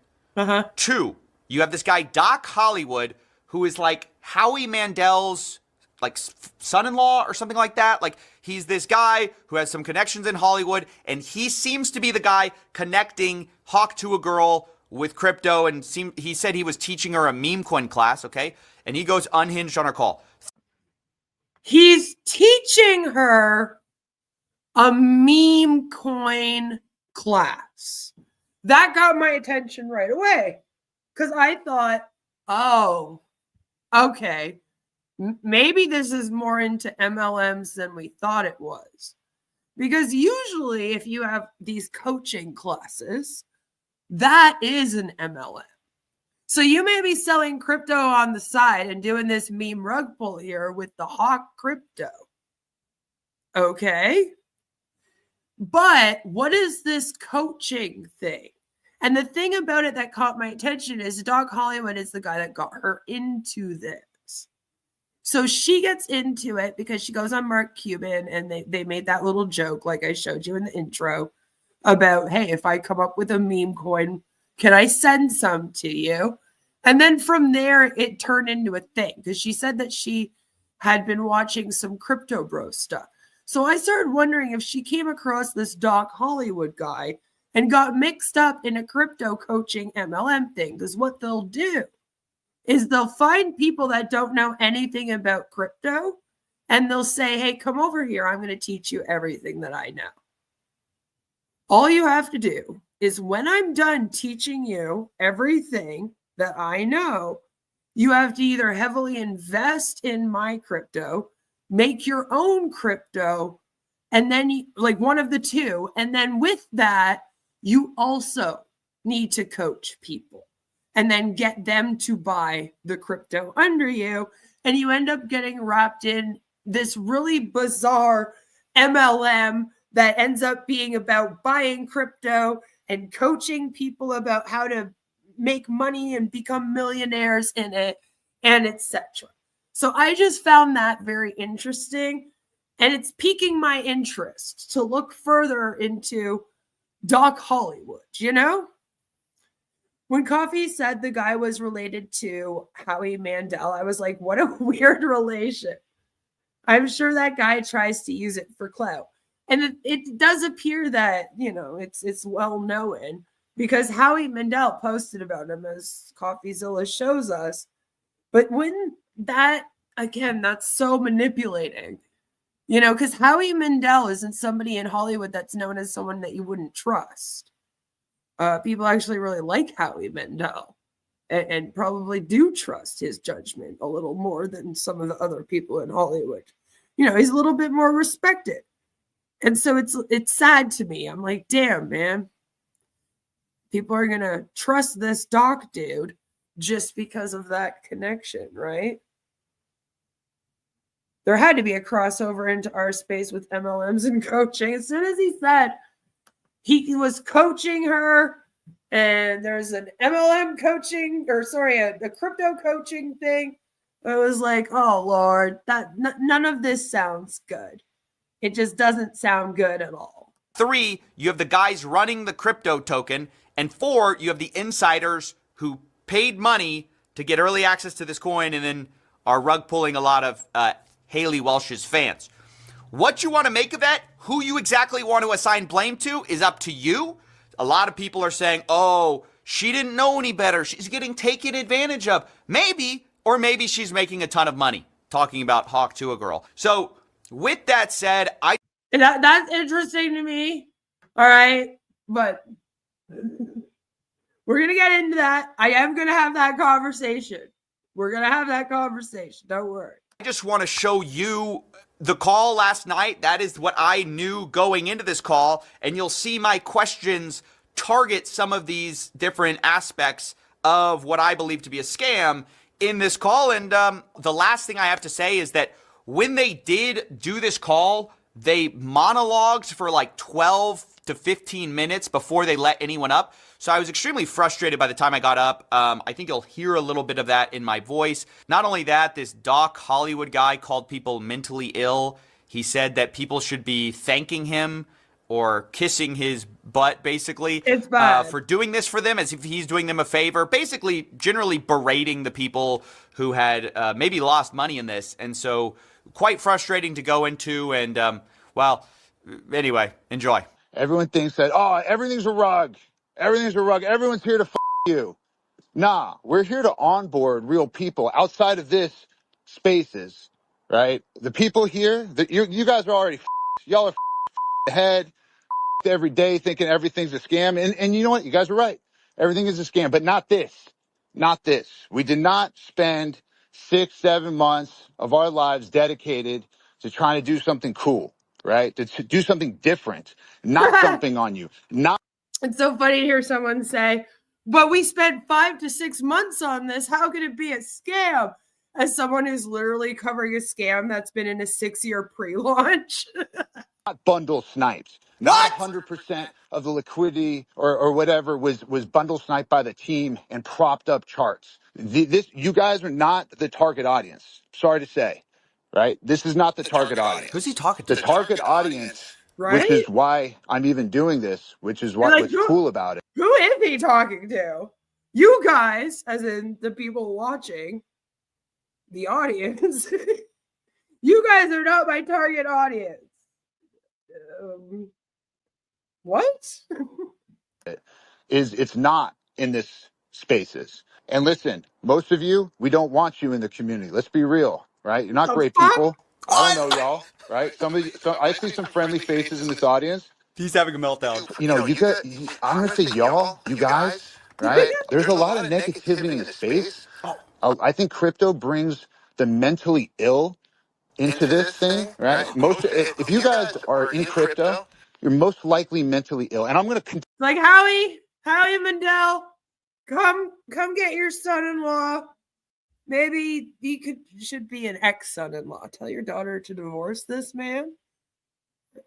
2, you have this guy, Doc Hollywood, who is like Howie Mandel's like son-in-law or something like that. Like he's this guy who has some connections in Hollywood, and he seems to be the guy connecting Hawk Tua girl with crypto, and he said he was teaching her a meme coin class, okay? And he goes unhinged on her call. He's teaching her a meme coin class. That got my attention right away because I thought, oh, okay, maybe this is more into MLMs than we thought it was. Because usually if you have these coaching classes, that is an MLM. So you may be selling crypto on the side and doing this meme rug pull here with the Hawk crypto. Okay. But what is this coaching thing? And the thing about it that caught my attention is Doc Hollywood is the guy that got her into this. So she gets into it because she goes on Mark Cuban and they made that little joke like I showed you in the intro about, hey, if I come up with a meme coin, can I send some to you? And then from there, it turned into a thing because she said that she had been watching some crypto bro stuff. So I started wondering if she came across this Doc Hollywood guy and got mixed up in a crypto coaching MLM thing. Because what they'll do is they'll find people that don't know anything about crypto and they'll say, hey, come over here. I'm going to teach you everything that I know. All you have to do is when I'm done teaching you everything that I know, you have to either heavily invest in my crypto, make your own crypto, and then like one of the two. And then with that, you also need to coach people and then get them to buy the crypto under you. And you end up getting wrapped in this really bizarre MLM that ends up being about buying crypto and coaching people about how to make money and become millionaires in it, and etc. So I just found that very interesting, and it's piquing my interest to look further into Doc Hollywood, you know? When Coffee said the guy was related to Howie Mandel, I was like, what a weird relation. I'm sure that guy tries to use it for clout. And it does appear that, you know, it's well known because Howie Mandel posted about him, as CoffeeZilla shows us. But when that, again, that's so manipulating, you know, because Howie Mandel isn't somebody in Hollywood that's known as someone that you wouldn't trust. People actually really like Howie Mandel and probably do trust his judgment a little more than some of the other people in Hollywood. You know, he's a little bit more respected. And so it's sad to me. I'm like, damn, man. People are going to trust this Doc dude just because of that connection, right? There had to be a crossover into our space with MLMs and coaching. As soon as he said he was coaching her and there's an MLM coaching, or sorry, a crypto coaching thing, I was like, oh, Lord, none of this sounds good. It just doesn't sound good at all. 3, you have the guys running the crypto token. And 4, you have the insiders who paid money to get early access to this coin and then are rug pulling a lot of Hailey Welch's fans. What you want to make of that, who you exactly want to assign blame to, is up to you. A lot of people are saying, oh, she didn't know any better. She's getting taken advantage of. Maybe, or maybe she's making a ton of money. Talking about Hawk Tua girl. So with that said, that's interesting to me. All right. But we're going to get into that. I am going to have that conversation. We're going to have that conversation. Don't worry. I just want to show you the call last night. That is what I knew going into this call. And you'll see my questions target some of these different aspects of what I believe to be a scam in this call. And the last thing I have to say is that when they did do this call, they monologued for like 12 to 15 minutes before they let anyone up. So I was extremely frustrated by the time I got up. I think you'll hear a little bit of that in my voice. Not only that, this Doc Hollywood guy called people mentally ill. He said that people should be thanking him or kissing his butt, basically, it's bad. For doing this for them, as if he's doing them a favor. Basically, generally berating the people who had maybe lost money in this. And so quite frustrating to go into. And, well, anyway, enjoy. Everyone thinks that, oh, everything's a rug. Everything's a rug. Everyone's here to f you. Nah, we're here to onboard real people outside of this spaces, right? The people here, you guys are already y'all are ahead every day thinking everything's a scam. And you know what? You guys are right. Everything is a scam, but not this. Not this. We did not spend 6-7 months of our lives dedicated to trying to do something cool, right? To do something different, not dumping on you, not. It's so funny to hear someone say, but we spent 5 to 6 months on this. How could it be a scam? As someone who's literally covering a scam that's been in a 6-year pre-launch. Not bundle snipes. Not 100% of the liquidity or whatever was bundle sniped by the team and propped up charts. You guys are not the target audience. Sorry to say, right? This is not the target audience. Who's he talking to? The target audience. Right? Which is why I'm even doing this, which is what's cool about it. Who is he talking to? You guys, as in the people watching, the audience. You guys are not my target audience. What? It's not in this spaces. And listen, most of you, we don't want you in the community. Let's be real, right? You're not great people. I don't know y'all, right? I see some friendly faces in this audience. He's having a meltdown. You know, I'm gonna say y'all, you guys, right? There's a lot of negativity in the space. I think crypto brings the mentally ill into this thing, right? If you guys are in crypto, you're most likely mentally ill. And I'm gonna Like Howie Mandel, come get your son-in-law. Maybe he should be an ex-son-in-law. Tell your daughter to divorce this man.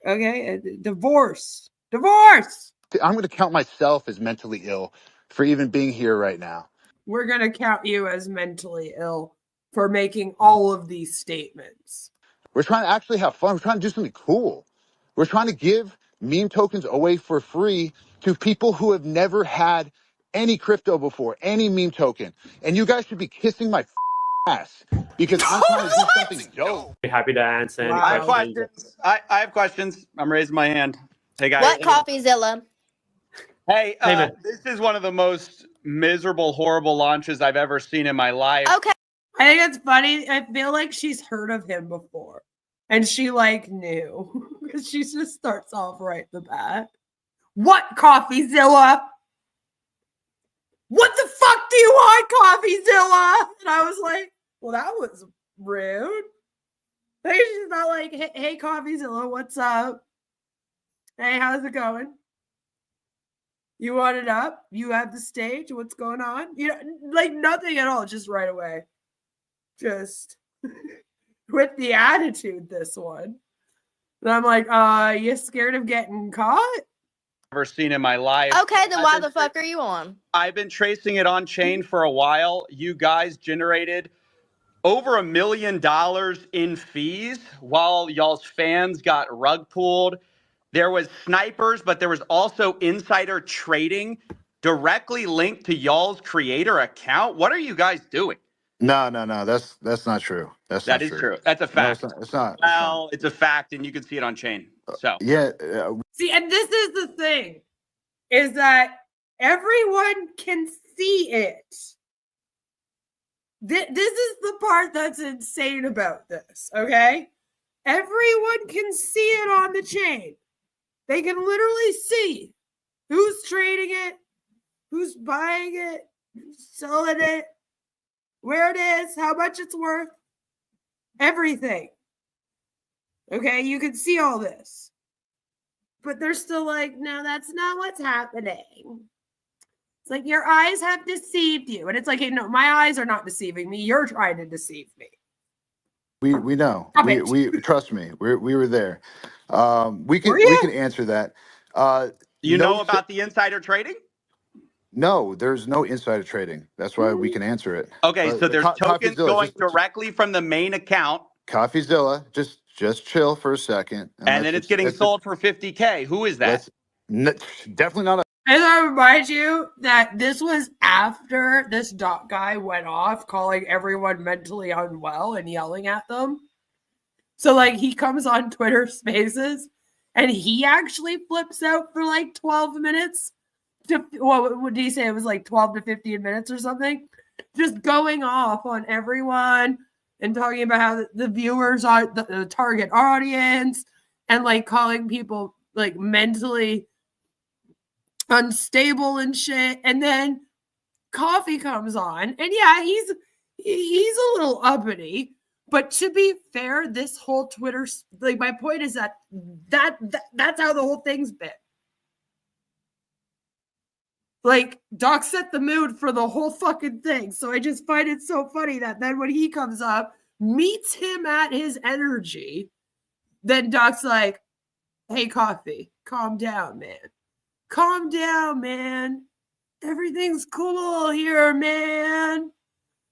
Okay, divorce. I'm gonna count myself as mentally ill for even being here right now. We're gonna count you as mentally ill for making all of these statements. We're trying to actually have fun. We're trying to do something cool. We're trying to give meme tokens away for free to people who have never had any crypto before, any meme token. And you guys should be kissing my ass because I'm trying to do something dope. Be happy to answer any I have questions. questions. I have questions. I'm raising my hand. Hey guys. What CoffeeZilla? Hey, man. this is one of the most miserable, horrible launches I've ever seen in my life. Okay. I think it's funny. I feel like she's heard of him before. And she like knew. Because she just starts off right the bat. What, CoffeeZilla? What the fuck do you want, CoffeeZilla? And I was like, well, that was rude. Like, she's not like, hey, CoffeeZilla, what's up? Hey, how's it going? You want it up? You have the stage? What's going on? You know, like nothing at all, just right away. Just with the attitude, this one. And I'm like, you scared of getting caught? Ever seen in my life. Okay, then why the fuck are you on? I've been tracing it on chain for a while. You guys generated over $1 million in fees while y'all's fans got rug pulled. There was snipers, but there was also insider trading directly linked to y'all's creator account. What are you guys doing? No. That's not true. That is true. That's a fact. No, it's not. Well, it's a fact, and you can see it on chain. So Yeah. See, and this is the thing, is that everyone can see it. This is the part that's insane about this, okay? Everyone can see it on the chain. They can literally see who's trading it, who's buying it, who's selling it, where it is, how much it's worth, everything. Okay, you can see all this. But they're still like, no, that's not what's happening. It's like your eyes have deceived you. And it's like, hey, no, my eyes are not deceiving me. You're trying to deceive me. We know. We trust me. We were there. We can answer that. you know about the insider trading? No, there's no insider trading. That's why we can answer it. Okay, so there's tokens going just directly from the main account. CoffeeZilla, just chill for a second. And then it's getting sold for $50K. Who is that? Definitely not. And I remind you that this was after this dot guy went off calling everyone mentally unwell and yelling at them. So like he comes on Twitter Spaces and he actually flips out for like 12 minutes. What did he say? It was like 12 to 15 minutes or something. Just going off on everyone and talking about how the viewers are the target audience and like calling people like mentally unstable and shit. And then Coffee comes on and yeah, he's a little uppity, but to be fair, this whole Twitter, like my point is that's how the whole thing's been. Like Doc set the mood for the whole fucking thing. So I just find it so funny that then when he comes up, meets him at his energy, then Doc's like, hey, Coffee, calm down, man. Calm down, man. Everything's cool here, man.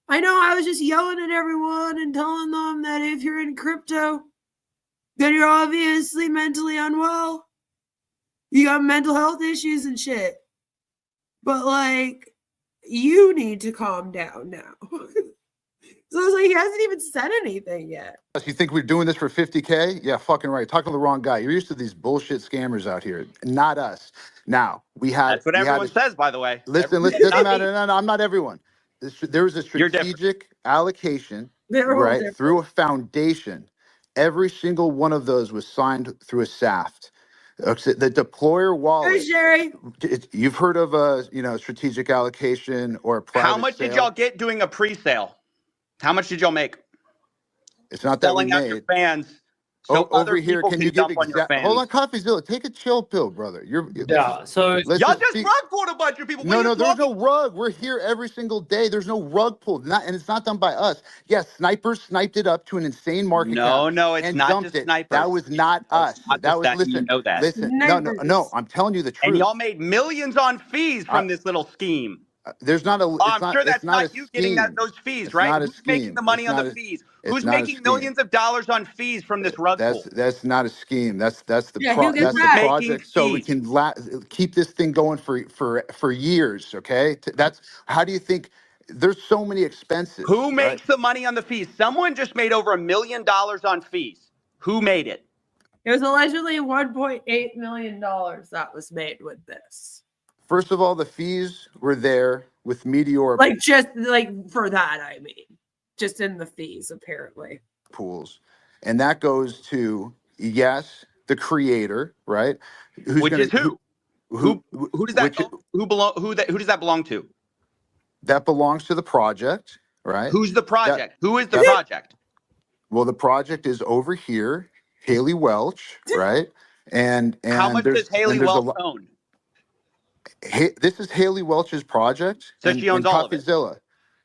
I know I was just yelling at everyone and telling them that if you're in crypto, then you're obviously mentally unwell. You got mental health issues and shit. But, like, you need to calm down now. So I was like, he hasn't even said anything yet. You think we're doing this for 50K? Yeah, fucking right. Talking to the wrong guy. You're used to these bullshit scammers out here. Not us. Now, That's what everyone says, by the way. Listen, doesn't matter. No, I'm not everyone. There was a strategic allocation, right, through a foundation. Every single one of those was signed through a SAFT. The deployer wallet. Hey, Sherry. You've heard of strategic allocation or a private How much sale. did y'all get doing a pre-sale? How much did y'all make? It's not that we Selling out your made. fans so Over other here, people can can you give dump on your exact? Hold fans. on, CoffeeZilla, take a chill pill, brother. Yeah. So Y'all just rug pulled a bunch of people. What are you there's talking? no rug. We're here every single day. There's no rug pulled, and it's not done by us. Yes, snipers sniped it up to an insane market cap No, it's and not dumped just it. snipers. That was not No, us. it's not That just was that. You know that. listen. Snipers. No. I'm telling you the And truth. y'all made millions on fees from this little scheme. There's not a. Oh, It's I'm not. sure It's that's not a not you getting scheme. those fees, It's right? not a Who's making scheme. the money on the fees? It's Who's not a making scheme. millions of dollars on fees from this rug pull? That's not a scheme. That's the Yeah, who gets that's the that? Making project. So we fees. can keep this thing going for years. Okay, that's how do you think? There's so many expenses, Who right? makes the money on the fees? Someone just made over $1 million on fees. Who made it? It was allegedly $1.8 million that was made with this. First of all, the fees were there with Meteor Like, just like for that, I mean, just in the fees, apparently. pools, and that goes to the creator, right? Which is who? Who does that which who does that belong to? that belongs to the project, right? Who's the project? Who is the that- project? Well, the project is over here, Hailey Welch, right? And How much does Hailey there's Welch own? This is Hailey Welch's project, So and she owns all of it.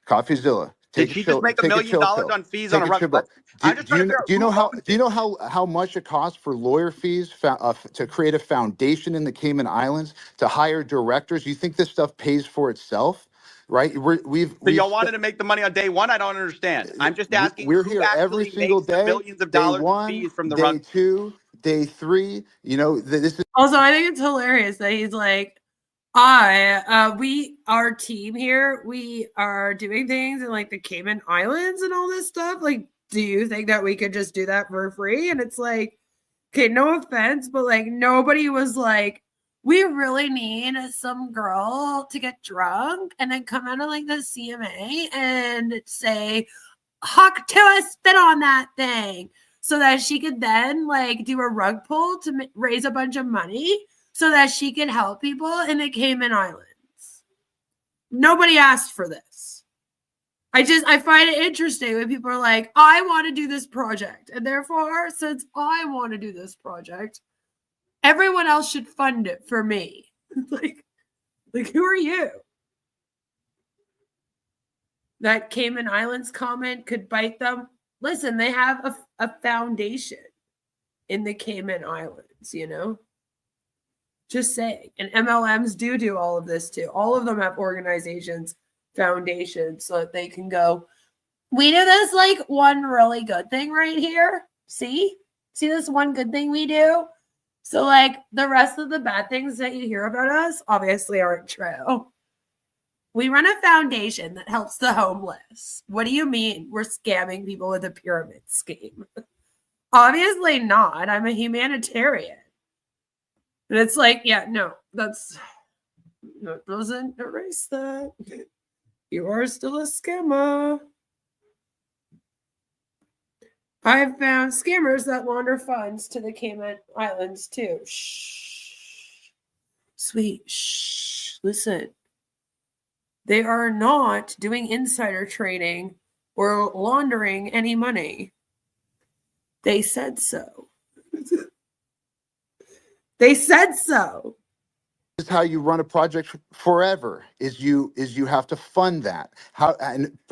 CoffeeZilla. Did she just make $1 million on fees on a rug pull? I'm just trying to figure out Do you know how much it costs for lawyer fees to create a foundation in the Cayman Islands, to hire directors? You think this stuff pays for itself, right? So y'all wanted to make the money on day one? I don't understand. I'm just asking We're who here every actually single makes the day. millions of Day dollars in one, fees from the day rug. two, day three. This is Also, I think it's hilarious that he's like, our team here, we are doing things in like the Cayman Islands and all this stuff. Like, do you think that we could just do that for free? And it's like, okay, no offense, but like nobody was like, we really need some girl to get drunk and then come out of like the CMA and say, Hawk Tua, spit on that thing, so that she could then like do a rug pull to raise a bunch of money so that she could help people in the Cayman Islands. Nobody asked for this. I find it interesting when people are like, I want to do this project. And therefore, since I want to do this project, everyone else should fund it for me. like, who are you? That Cayman Islands comment could bite them. Listen, they have a foundation in the Cayman Islands, Just saying. And MLMs do all of this too. All of them have organizations, foundations, so that they can go, we do this like one really good thing right here. See this one good thing we do? So like the rest of the bad things that you hear about us obviously aren't true. We run a foundation that helps the homeless. What do you mean we're scamming people with a pyramid scheme? Obviously not. I'm a humanitarian. And it's like, yeah, no, that doesn't erase that. You are still a scammer. I've found scammers that launder funds to the Cayman Islands too. Shh. Sweet. Shh. Listen. They are not doing insider trading or laundering any money. They said so. They said so. This is how you run a project forever. Is you have to fund that.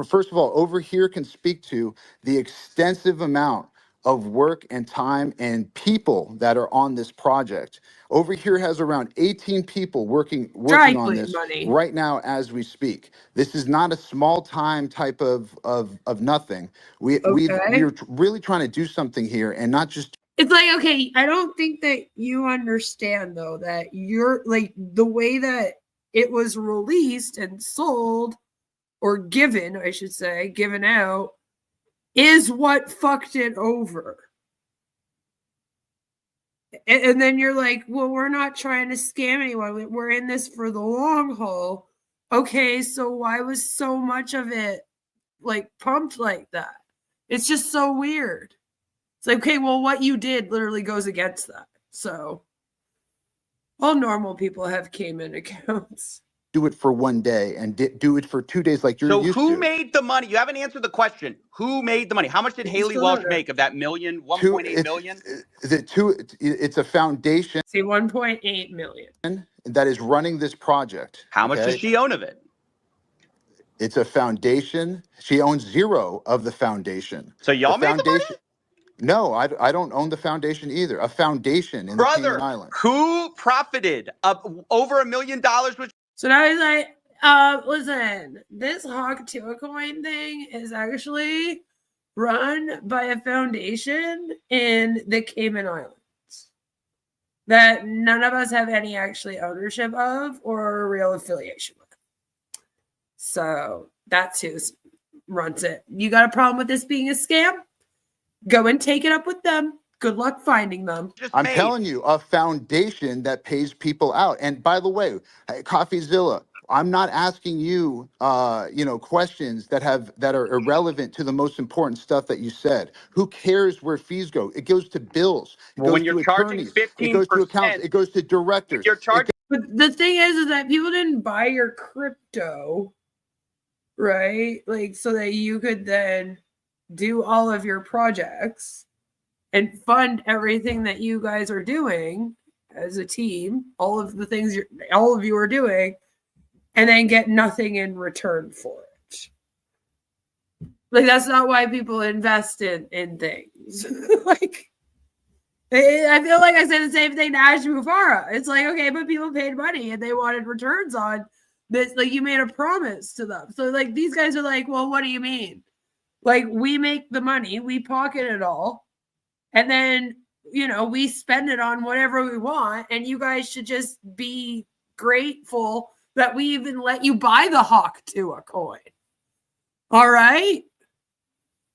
First of all, over here can speak to the extensive amount of work and time and people that are on this project. Over here has around 18 people working on this right now as we speak. This is not a small time type of nothing. We're really trying to do something here and not just. It's like, okay, I don't think that you understand though that you're like the way that it was released and sold or given, I should say, given out is what fucked it over. And then you're like, well, we're not trying to scam anyone. We're in this for the long haul. Okay, so why was so much of it like pumped like that? It's just so weird. It's like, okay, well, what you did literally goes against that. So All normal people have Cayman accounts. Do it for one day and do it for 2 days like you're So used who to. made the money? You haven't answered the question. Who made the money? How much did Hailey Welch make of that million, 1.8 million? It's a foundation See, 1.8 million. that is running this project. How much does she own of it? It's a foundation. She owns zero of the foundation. So y'all the made the money? foundation. No, I don't own the foundation either. A foundation in the Brother, Cayman Islands. who profited over $1 million? Which So now he's like, listen, this Hawk Tua coin thing is actually run by a foundation in the Cayman Islands that none of us have any actually ownership of or a real affiliation with. So that's who runs it. You got a problem with this being a scam? Go and take it up with them. Good luck finding them. I'm telling you, a foundation that pays people out. And by the way, CoffeeZilla, I'm not asking you, questions that are irrelevant to the most important stuff that you said. Who cares where fees go? It goes to bills. It goes when you're to charging attorneys. It goes to accounts. It goes to directors. You're charging. But the thing is that people didn't buy your crypto, right? Like, so that you could then do all of your projects and fund everything that you guys are doing as a team, all of the things all of you are doing, and then get nothing in return for it. Like, that's not why people invest in things. Like, I feel like I said the same thing to Ash Mufara. It's like, okay, but people paid money and they wanted returns on this. Like, you made a promise to them. So, like, these guys are like, well, what do you mean? Like, we make the money, we pocket it all, and then, we spend it on whatever we want, and you guys should just be grateful that we even let you buy the Hawk Tua coin. All right?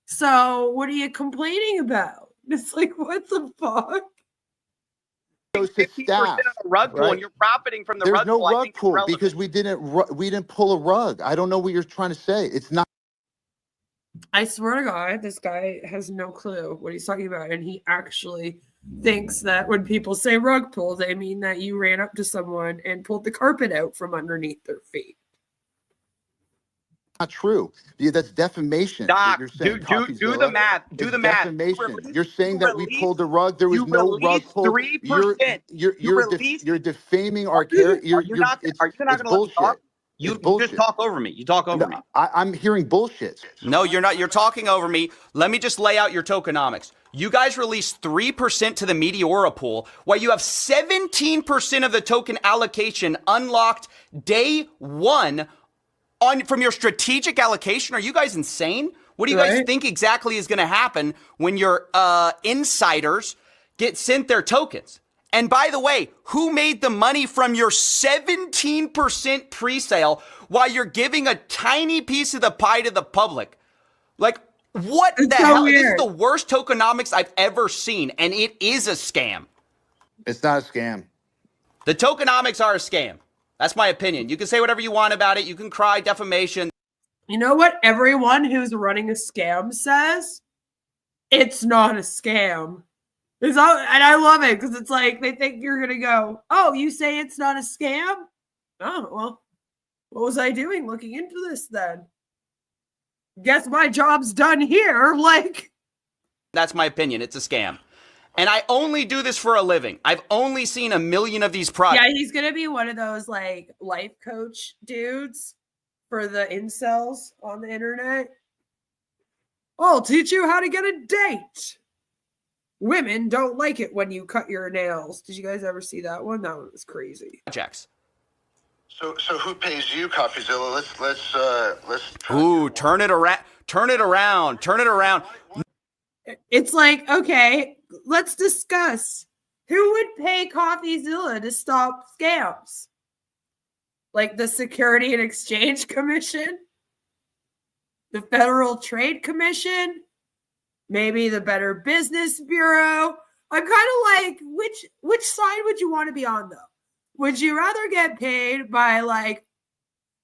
So, what are you complaining about? It's like, what the fuck? Goes to staff, a rug pull, right? and you're profiting from the There's rug no pull. rug pull because we didn't pull a rug. I don't know what you're trying to say. It's not. I swear to God, this guy has no clue what he's talking about. And he actually thinks that when people say rug pull, they mean that you ran up to someone and pulled the carpet out from underneath their feet. Not true. Yeah, that's defamation. Doc, You're saying, do the math. Do the math. Defamation. You're saying that we pulled the rug. There was no rug pull. 3%. You're defaming our character. Are you not going to let me talk? You just talk over me. You talk over me. I'm hearing bullshit. No, you're not. You're talking over me. Let me just lay out your tokenomics. You guys released 3% to the Meteora pool, while you have 17% of the token allocation unlocked day one from your strategic allocation. Are you guys insane? What do you guys think exactly is going to happen when your insiders get sent their tokens? And by the way, who made the money from your 17% pre-sale while you're giving a tiny piece of the pie to the public? Like, what the hell? This is the worst tokenomics I've ever seen, and it is a scam. It's not a scam. The tokenomics are a scam. That's my opinion. You can say whatever you want about it. You can cry defamation. You know what everyone who's running a scam says? It's not a scam. And I love it because it's like they think you're going to go, oh, you say it's not a scam? Oh, well, what was I doing looking into this then? Guess my job's done here. Like, that's my opinion. It's a scam. And I only do this for a living. I've only seen 1 million of these products. Yeah, he's going to be one of those like life coach dudes for the incels on the internet. I'll teach you how to get a date. Women don't like it when you cut your nails. Did you guys ever see that one? That one was crazy. Projects. So who pays you, CoffeeZilla? Let's. Ooh, turn it around. Turn it around. Turn it around. It's like, okay, let's discuss who would pay CoffeeZilla to stop scams. Like the Security and Exchange Commission, the Federal Trade Commission. Maybe the Better Business Bureau. I'm kind of like, which side would you want to be on, though? Would you rather get paid by, like,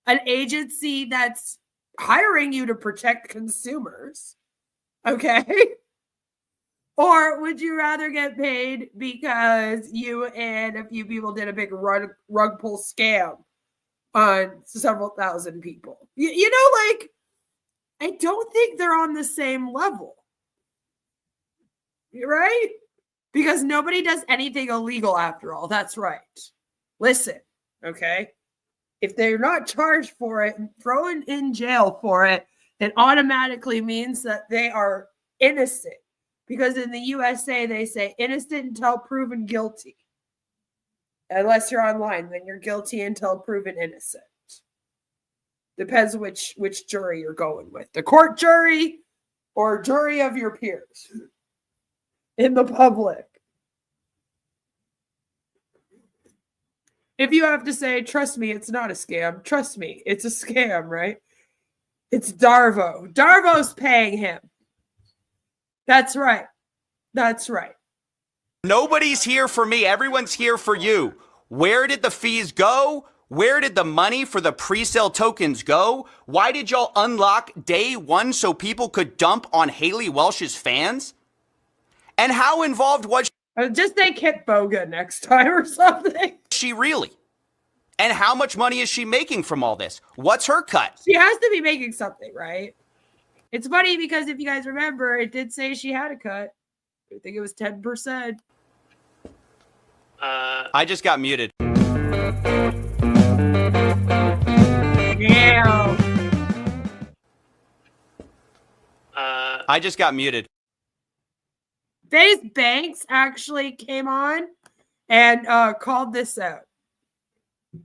an agency that's hiring you to protect consumers, okay? Or would you rather get paid because you and a few people did a big rug pull scam on several thousand people? You know, like, I don't think they're on the same level. Right? Because nobody does anything illegal after all. That's right. Listen, okay? If they're not charged for it and thrown in jail for it, it automatically means that they are innocent. Because in the USA, they say innocent until proven guilty. Unless you're online, then you're guilty until proven innocent. Depends which jury you're going with. The court jury or jury of your peers in the public. If you have to say, trust me, it's not a scam. Trust me, it's a scam, right? It's Darvo. Darvo's paying him. That's right. That's right. Nobody's here for me. Everyone's here for you. Where did the fees go? Where did the money for the pre-sale tokens go? Why did y'all unlock day one so people could dump on Hailey Welch's fans? And how involved was Just say Kit Boga next time or something. she really? And how much money is she making from all this? What's her cut? She has to be making something, right? It's funny because if you guys remember, it did say she had a cut. I think it was 10%. I just got muted. Damn. I just got muted. FaZe Banks actually came on and called this out.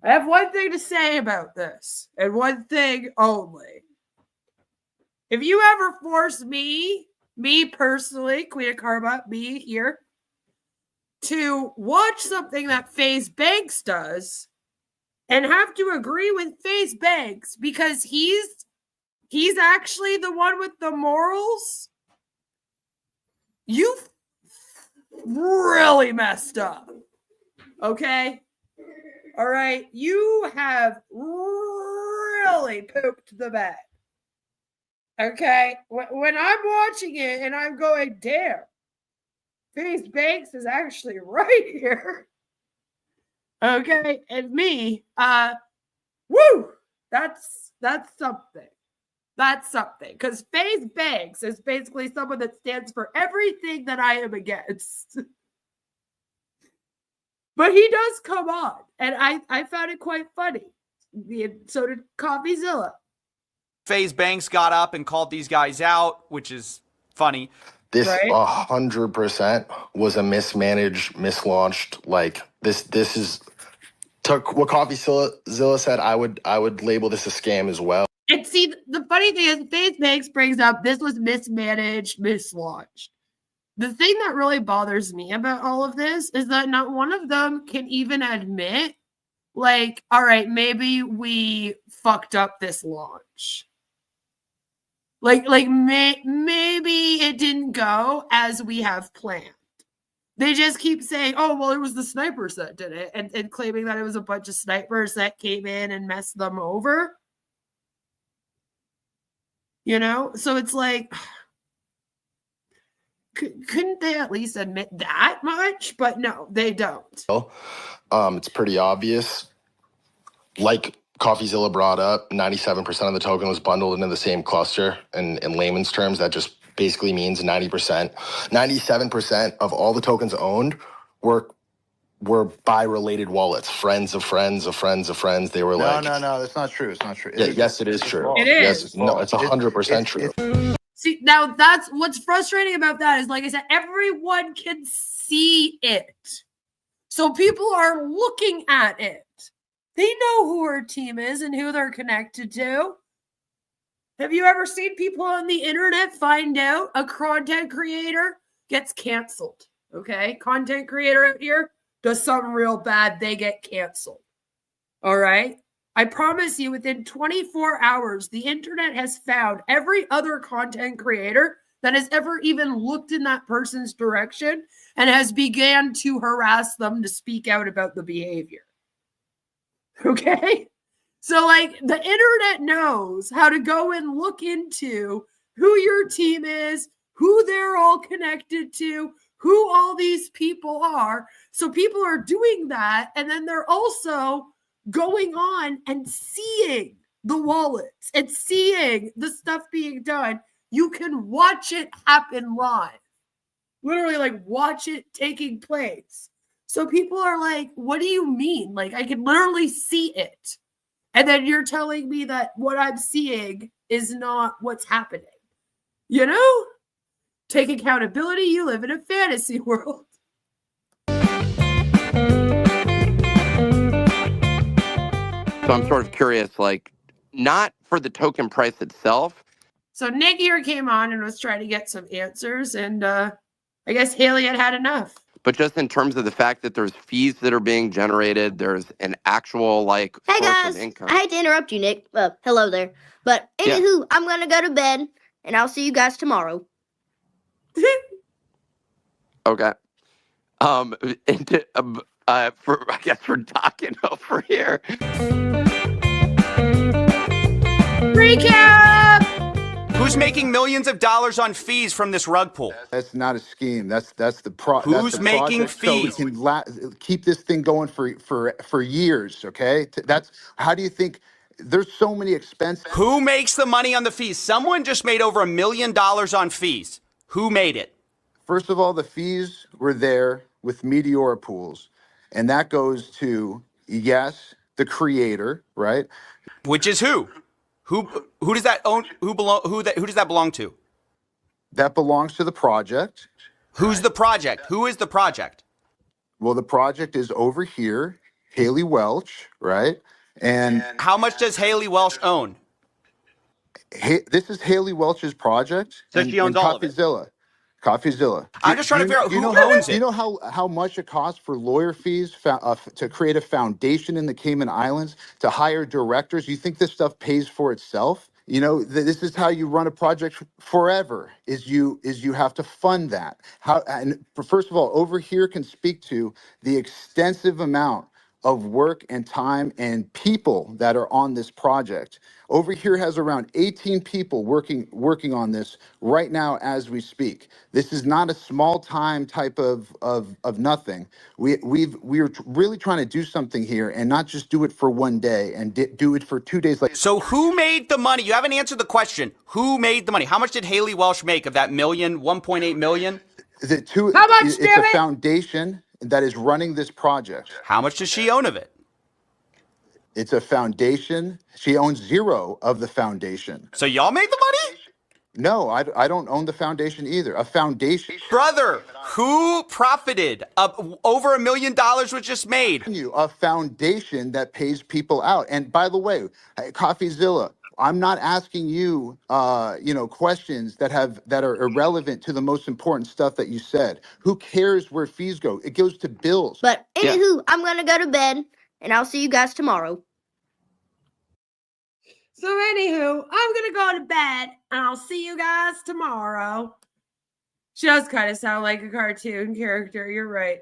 I have one thing to say about this, and one thing only. If you ever force me personally, Queen of Karma, me here, to watch something that FaZe Banks does and have to agree with FaZe Banks because he's actually the one with the morals, you've really messed up. Okay? All right? You have really pooped the bed. Okay? When I'm watching it and I'm going, damn, FaZe Banks is actually right here. Okay? And me, woo! That's something. That's something. Because FaZe Banks is basically someone that stands for everything that I am against. But he does come on. And I found it quite funny. So did CoffeeZilla. FaZe Banks got up and called these guys out, which is funny. This Right? 100% was a mislaunched. Like this is took what CoffeeZilla said. I would label this a scam as well. And see, the funny thing is, FaZe Banks brings up this was mismanaged, mislaunched. The thing that really bothers me about all of this is that not one of them can even admit, like, all right, maybe we fucked up this launch. Maybe it didn't go as we have planned. They just keep saying, oh, well, it was the snipers that did it, and claiming that it was a bunch of snipers that came in and messed them over. You know? So it's like, couldn't they at least admit that much? But no, they don't. It's pretty obvious. Like CoffeeZilla brought up, 97% of the token was bundled into the same cluster. And in layman's terms, that just basically means 97% of all the tokens owned were by related wallets, friends of friends of friends of friends. They were No, that's not true. It's not true. Yes, it is true. It is. Yes, no, it's 100% true. See, now that's what's frustrating about that is, like I said, everyone can see it. So people are looking at it. They know who her team is and who they're connected to. Have you ever seen people on the internet find out a content creator gets canceled? Okay? Content creator out here does something real bad, they get canceled. All right? I promise you, within 24 hours, the internet has found every other content creator that has ever even looked in that person's direction and has began to harass them to speak out about the behavior. Okay? So, like, the internet knows how to go and look into who your team is, who they're all connected to, who all these people are. So people are doing that. And then they're also going on and seeing the wallets and seeing the stuff being done. You can watch it happen live. Literally, like, watch it taking place. So people are like, what do you mean? Like, I can literally see it. And then you're telling me that what I'm seeing is not what's happening. You know? Take accountability. You live in a fantasy world. So I'm sort of curious, like, not for the token price itself. So Nick here came on and was trying to get some answers. And I guess Hailey had enough. But just in terms of the fact that there's fees that are being generated, there's an actual, like, Hey source guys, of income. I hate to interrupt you, Nick. Hello there. But anywho, I'm going to go to bed, and I'll see you guys tomorrow. Okay. I guess we're talking over here. Recap! Who's making millions of dollars on fees from this rug pull? That's not a scheme. That's the Who's making fees? So we can keep this thing going for years. Okay. That's how do you think? There's so many expenses. Who makes the money on the fees? Someone just made over $1 million on fees. Who made it? First of all, the fees were there with Meteora pools, and that goes to the creator, right? Which is who? Who does that own? Who does that belong to? That belongs to the project. Who's the project? Who is the project? Well, the project is over here, Hailey Welch, right? And how much does Hailey Welch own? This is Hailey Welch's project. So she owns all of it. CoffeeZilla. I'm just trying to figure out who owns it. You know how much it costs for lawyer fees to create a foundation in the Cayman Islands, to hire directors? You think this stuff pays for itself? You know, this is how you run a project forever, is you have to fund that. And first of all, over here can speak to the extensive amount of work and time and people that are on this project. Over here has around 18 people working on this right now as we speak. This is not a small time type of nothing. We're really trying to do something here and not just do it for one day and do it for 2 days. So who made the money? You haven't answered the question. Who made the money? How much did Hailey Welch make of that million, 1.8 million? How much, it's a foundation that is running this project. How much does she own of it? It's a foundation. She owns zero of the foundation. So y'all made the money? No, I don't own the foundation either. A foundation. Brother, who profited? Over $1 million was just made. A foundation that pays people out. And by the way, CoffeeZilla, I'm not asking you, questions that are irrelevant to the most important stuff that you said. Who cares where fees go? It goes to bills. But anywho, I'm going to go to bed, and I'll see you guys tomorrow. So anywho, I'm going to go to bed, and I'll see you guys tomorrow. She does kind of sound like a cartoon character. You're right.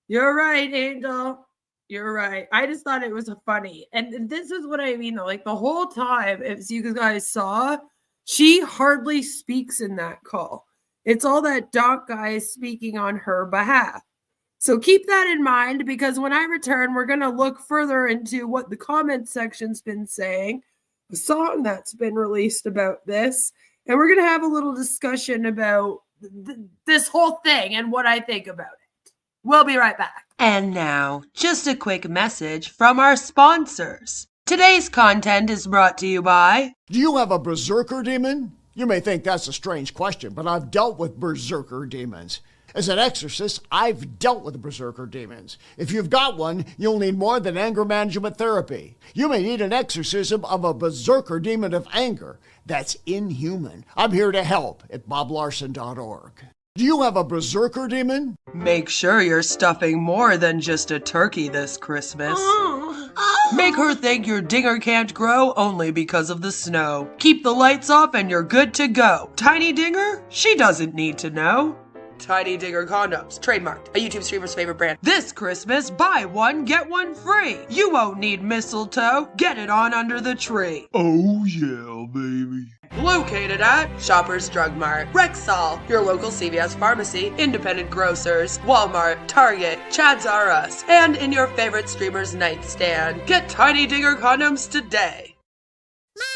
You're right, Angel. You're right. I just thought it was funny. And this is what I mean, though. Like, the whole time, as you guys saw, she hardly speaks in that call. It's all that Doc guy speaking on her behalf. So keep that in mind, because when I return, we're going to look further into what the comment section's been saying, a song that's been released about this, and we're going to have a little discussion about this whole thing and what I think about it. We'll be right back. And now, just a quick message from our sponsors. Today's content is brought to you by... Do you have a berserker demon? You may think that's a strange question, but I've dealt with berserker demons. As an exorcist, I've dealt with berserker demons. If you've got one, you'll need more than anger management therapy. You may need an exorcism of a berserker demon of anger. That's inhuman. I'm here to help at boblarson.org. Do you have a berserker demon? Make sure you're stuffing more than just a turkey this Christmas. Make her think your dinger can't grow only because of the snow. Keep the lights off and you're good to go. Tiny Dinger? She doesn't need to know. Tiny Dinger Condoms, trademarked, a YouTube streamer's favorite brand. This Christmas, buy one, get one free. You won't need mistletoe. Get it on under the tree. Oh yeah, baby. Located at Shoppers Drug Mart, Rexall, your local CVS pharmacy, independent grocers, Walmart, Target, Chad's R Us, and in your favorite streamer's nightstand. Get Tiny Digger condoms today.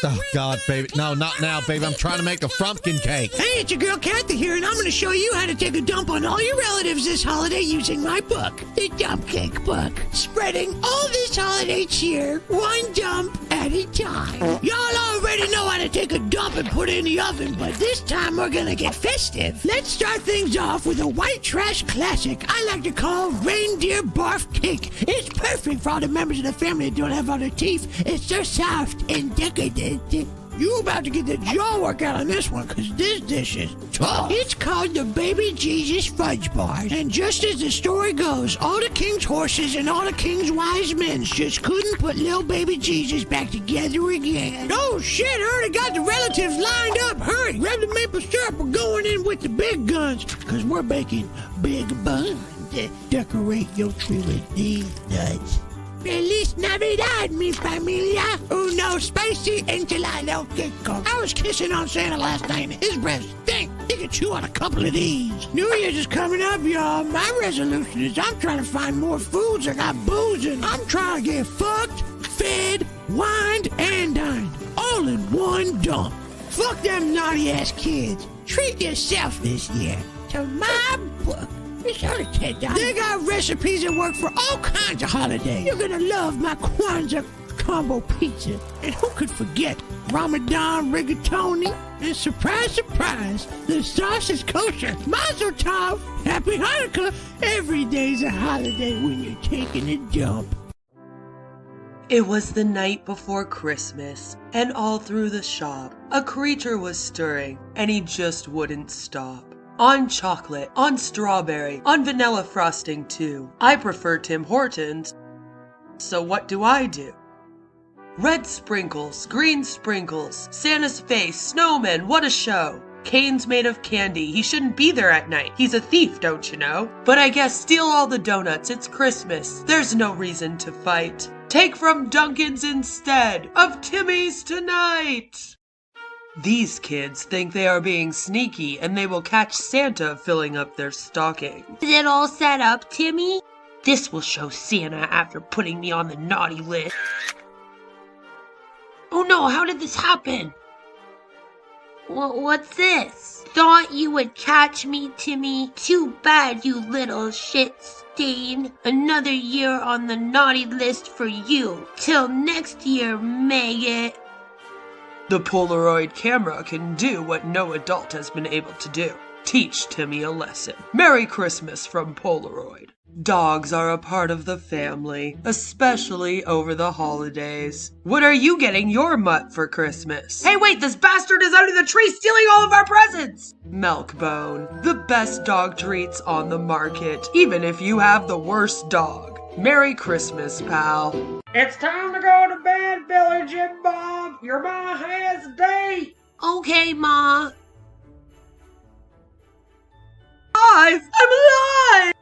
Oh, God, baby. No, not now, baby. I'm trying to make a frumpkin cake. Hey, it's your girl Kathy here, and I'm going to show you how to take a dump on all your relatives this holiday using my book, The Dump Cake Book. Spreading all this holiday cheer, one dump at a time. Y'all already know how to take a dump and put it in the oven, but this time we're going to get festive. Let's start things off with a white trash classic I like to call Reindeer Barf Cake. It's perfect for all the members of the family that don't have all their teeth. It's so soft and decadent. You about to get the jaw workout on this one, because this dish is tough. It's called the Baby Jesus Fudge Bars. And just as the story goes, all the king's horses and all the king's wise men just couldn't put little baby Jesus back together again. Oh shit, I already got the relatives lined up. Hurry, grab the maple syrup. We're going in with the big guns, because we're baking big buns. Decorate your tree with these nuts. Feliz Navidad, mi familia. Uno spicy enchilado gecko. I was kissing on Santa last night, and his breath stink. He could chew on a couple of these. New Year's is coming up, y'all. My resolution is I'm trying to find more foods that got booze in. I'm trying to get fucked, fed, wined, and dined. All in one dump. Fuck them naughty-ass kids. Treat yourself this year to my book. It's only $10. They got recipes that work for all kinds of holidays. You're gonna love my Kwanzaa combo pizza. And who could forget Ramadan rigatoni? And surprise, surprise, the sauce is kosher. Mazel tov, happy Hanukkah. Every day's a holiday when you're taking a dump. It was the night before Christmas, and all through the shop, a creature was stirring, and he just wouldn't stop. On chocolate, on strawberry, on vanilla frosting too. I prefer Tim Hortons, so what do? Red sprinkles, green sprinkles, Santa's face, snowmen, what a show. Cane's made of candy, he shouldn't be there at night. He's a thief, don't you know? But I guess steal all the donuts, it's Christmas. There's no reason to fight. Take from Dunkin's instead of Timmy's tonight. These kids think they are being sneaky and they will catch Santa filling up their stocking. Is it all set up, Timmy? This will show Santa after putting me on the naughty list. Oh no, how did this happen? What's this? Thought you would catch me, Timmy. Too bad, you little shit stain. Another year on the naughty list for you. Till next year, maggot. The Polaroid camera can do what no adult has been able to do. Teach Timmy a lesson. Merry Christmas from Polaroid. Dogs are a part of the family, especially over the holidays. What are you getting your mutt for Christmas? Hey wait, this bastard is under the tree stealing all of our presents! Milkbone, the best dog treats on the market, even if you have the worst dog. Merry Christmas, pal. It's time to go to bed, Billy Jim Bob. Your ma has a date. Okay, Ma. I'm alive!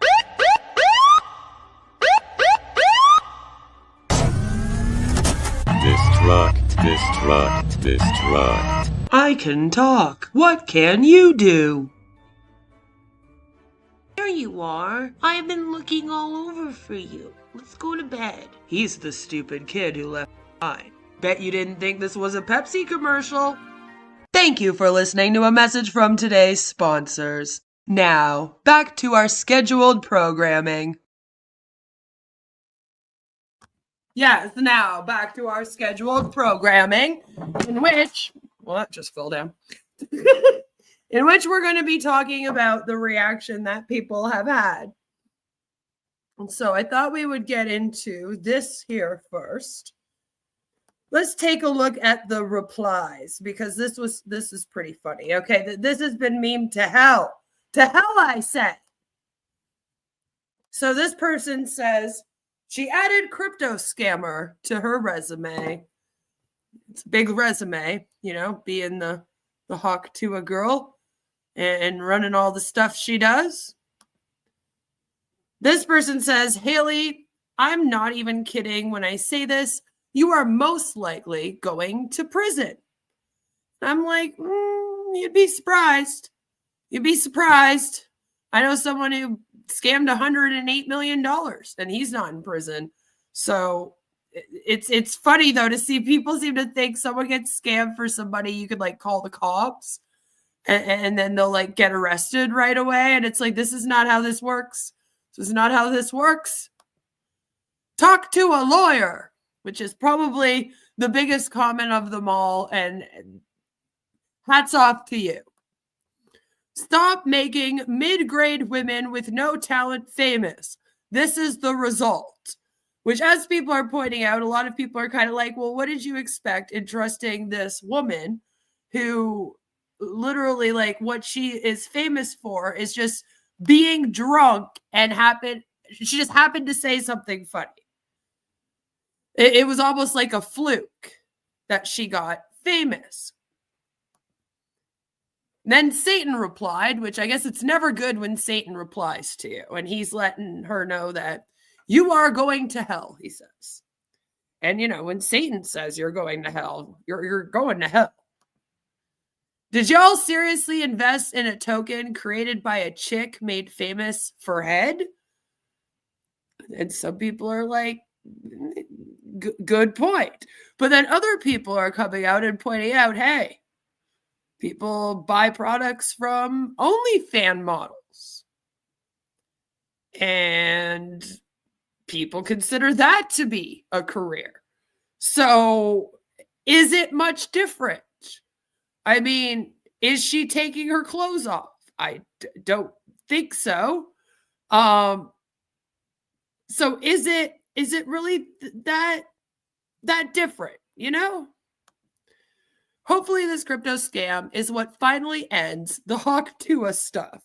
Destruct. I can talk. What can you do? There you are. I've been looking all over for you. Let's go to bed. He's the stupid kid who left behind. Bet you didn't think this was a Pepsi commercial. Thank you for listening to a message from today's sponsors. Now, back to our scheduled programming. Yes, now back to our scheduled programming, in which, well, that just fell down. In which we're going to be talking about the reaction that people have had. And so I thought we would get into this here first. Let's take a look at the replies, because this is pretty funny. Okay, this has been memed to hell. To hell, I said. So this person says she added crypto scammer to her resume. It's a big resume, you know, being the Hawk Tua girl and running all the stuff she does. This person says, Hailey, I'm not even kidding when I say this. You are most likely going to prison. I'm like, you'd be surprised. You'd be surprised. I know someone who scammed $108 million and he's not in prison. So it's funny though to see people seem to think someone gets scammed for somebody you could like call the cops and then they'll like get arrested right away. And it's like, this is not how this works. This is not how this works. Talk to a lawyer, which is probably the biggest comment of them all. And hats off to you. Stop making mid-grade women with no talent famous. This is the result. Which, as people are pointing out, a lot of people are kind of like, well, what did you expect in trusting this woman who literally, like, what she is famous for is just being drunk and she just happened to say something funny. It was almost like a fluke that she got famous. Then Satan replied, which I guess it's never good when Satan replies to you. And he's letting her know that you are going to hell, he says. And, you know, when Satan says you're going to hell, you're going to hell. Did y'all seriously invest in a token created by a chick made famous for head? And some people are like, good point. But then other people are coming out and pointing out, hey, people buy products from OnlyFans models. And people consider that to be a career. So is it much different? I mean, is she taking her clothes off? I don't think so. So is it really that different, you know? Hopefully this crypto scam is what finally ends the Hawk Tua stuff.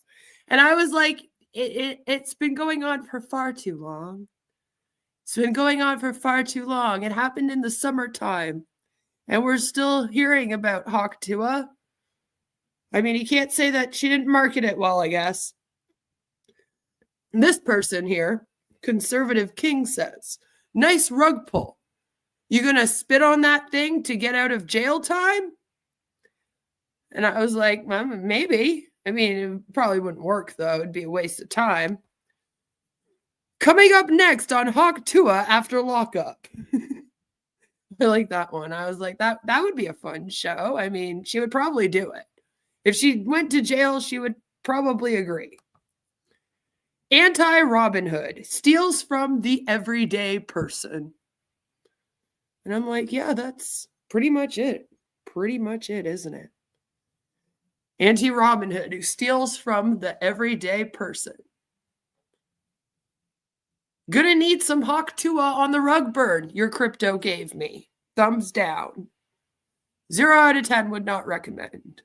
And I was like, it's been going on for far too long. It's been going on for far too long. It happened in the summertime. And we're still hearing about Hawk Tua. I mean, you can't say that she didn't market it well, I guess. This person here, Conservative King, says, nice rug pull. You gonna spit on that thing to get out of jail time? And I was like, well, maybe. I mean, it probably wouldn't work, though. It'd be a waste of time. Coming up next on Hawk Tua after lockup. I like that one. I was like, that would be a fun show. I mean, she would probably do it. If she went to jail, she would probably agree. Anti-Robin Hood steals from the everyday person. And I'm like, yeah, that's pretty much it. Pretty much it, isn't it? Anti-Robin Hood who steals from the everyday person. Gonna need some Hawk Tua on the rug burn your crypto gave me. Thumbs down. 0 out of 10 would not recommend.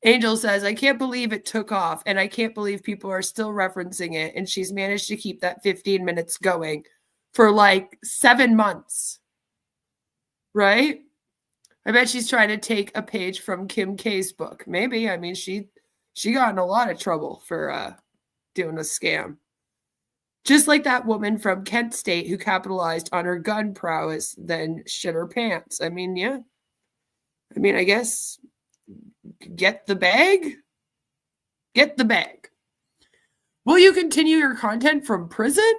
Angel says, I can't believe it took off, and I can't believe people are still referencing it, and she's managed to keep that 15 minutes going for like 7 months. Right? I bet she's trying to take a page from Kim K's book. Maybe. I mean, she got in a lot of trouble for doing a scam. Just like that woman from Kent State who capitalized on her gun prowess, then shit her pants. I mean, yeah. I mean, I guess get the bag. Get the bag. Will you continue your content from prison?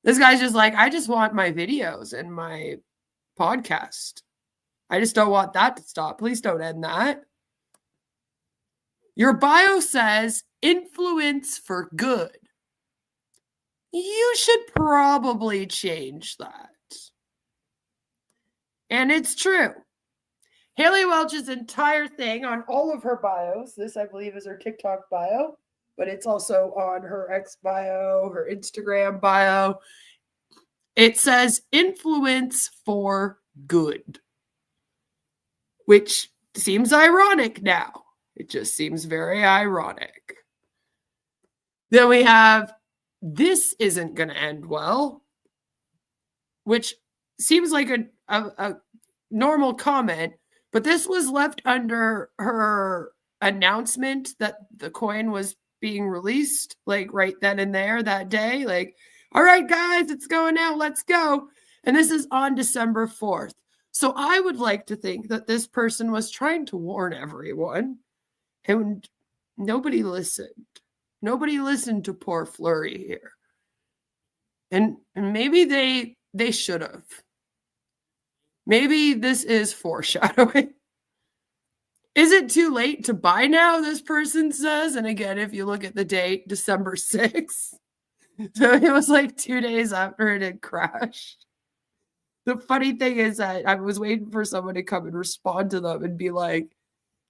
This guy's just like, I just want my videos and my podcast. I just don't want that to stop. Please don't end that. Your bio says influence for good. You should probably change that. And it's true. Hailey Welch's entire thing on all of her bios, this I believe is her TikTok bio, but it's also on her X bio, her Instagram bio. It says influence for good, which seems ironic now. It just seems very ironic. Then we have this isn't going to end well, which seems like a normal comment, but this was left under her announcement that the coin was being released, like right then and there that day. Like, all right, guys, it's going out. Let's go. And this is on December 4th. So I would like to think that this person was trying to warn everyone, and nobody listened. Nobody listened to poor Flurry here. And maybe they should have. Maybe this is foreshadowing. Is it too late to buy now, this person says? And again, if you look at the date, December 6th. So it was like 2 days after it had crashed. The funny thing is that I was waiting for someone to come and respond to them and be like,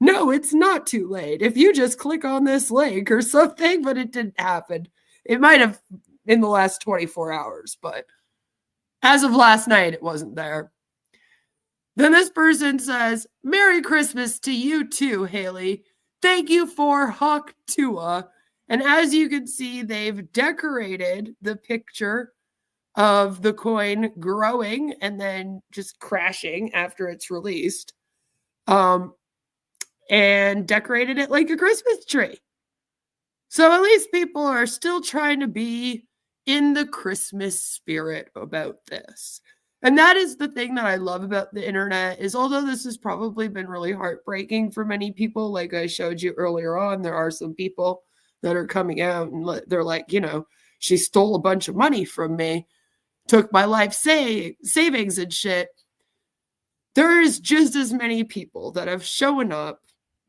no, it's not too late. If you just click on this link or something, but it didn't happen. It might have in the last 24 hours, but as of last night, it wasn't there. Then this person says, Merry Christmas to you too, Hailey. Thank you for Hawk Tua. And as you can see, they've decorated the picture of the coin growing and then just crashing after it's released. And decorated it like a Christmas tree. So at least people are still trying to be in the Christmas spirit about this. And that is the thing that I love about the internet is although this has probably been really heartbreaking for many people, like I showed you earlier on, there are some people that are coming out and they're like, you know, she stole a bunch of money from me, took my life savings and shit. There is just as many people that have shown up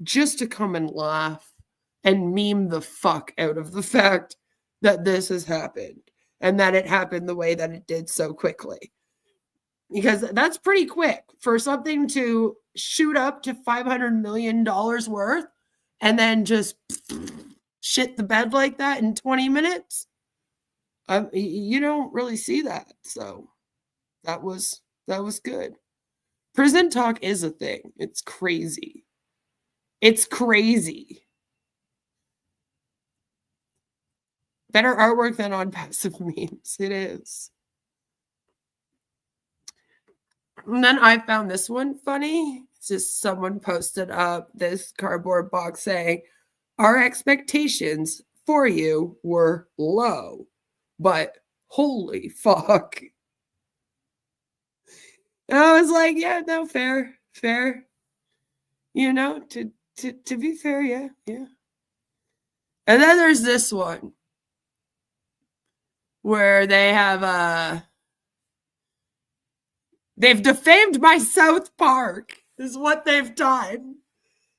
just to come and laugh and meme the fuck out of the fact that this has happened and that it happened the way that it did so quickly. Because that's pretty quick for something to shoot up to $500 million worth and then just shit the bed like that in 20 minutes. You don't really see that. So that was good. Prison talk is a thing. It's crazy. It's crazy. Better artwork than on passive memes. It is. And then I found this one funny. It's just someone posted up this cardboard box saying, our expectations for you were low, but holy fuck. And I was like, yeah, no, fair. You know, to be fair, yeah. And then there's this one where they have they've defamed my South Park, is what they've done.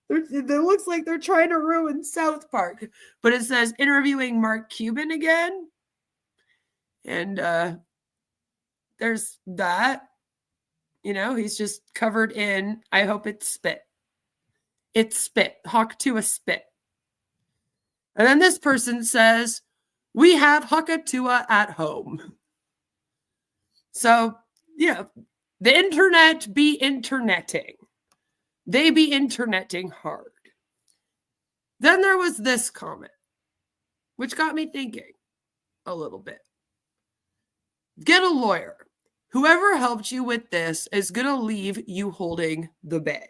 It looks like they're trying to ruin South Park. But it says interviewing Mark Cuban again. And there's that. You know, he's just covered in, I hope it's spit. It's spit. Hawk Tua spit. And then this person says, we have Hawk Tua at home. So, yeah, the internet be interneting. They be interneting hard. Then there was this comment, which got me thinking a little bit. Get a lawyer. Whoever helped you with this is going to leave you holding the bag.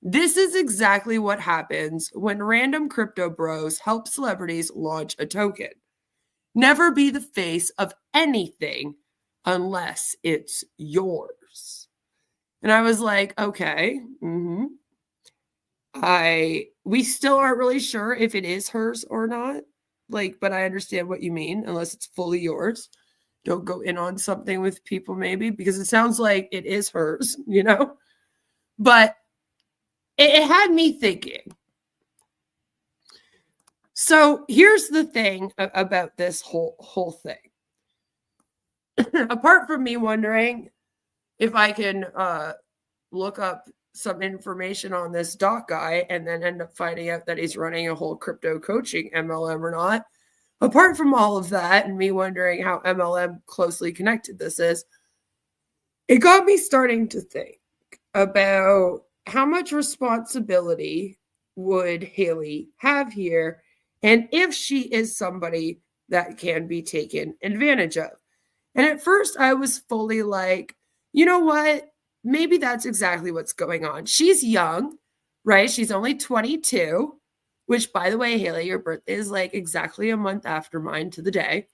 This is exactly what happens when random crypto bros help celebrities launch a token. Never be the face of anything unless it's yours. And I was like, okay, we still aren't really sure if it is hers or not. Like, but I understand what you mean, unless it's fully yours. Don't go in on something with people maybe, because it sounds like it is hers, you know? But it had me thinking. So here's the thing about this whole thing. Apart from me wondering if I can look up some information on this doc guy and then end up finding out that he's running a whole crypto coaching MLM or not, apart from all of that and me wondering how MLM closely connected this is, it got me starting to think about how much responsibility would Hailey have here and if she is somebody that can be taken advantage of. And at first I was fully like, you know what? Maybe that's exactly what's going on. She's young, right? She's only 22. Which, by the way, Hailey, your birthday is like exactly a month after mine to the day.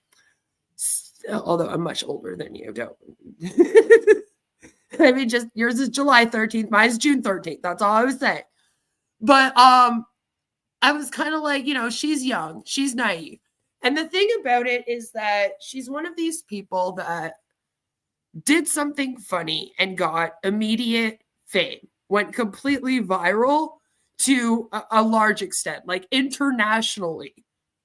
Although I'm much older than you, don't. I mean, just yours is July 13th. Mine's June 13th. That's all I was saying. But I was kind of like, she's young. She's naive. And the thing about it is that she's one of these people that did something funny and got immediate fame, went completely viral to a large extent, like internationally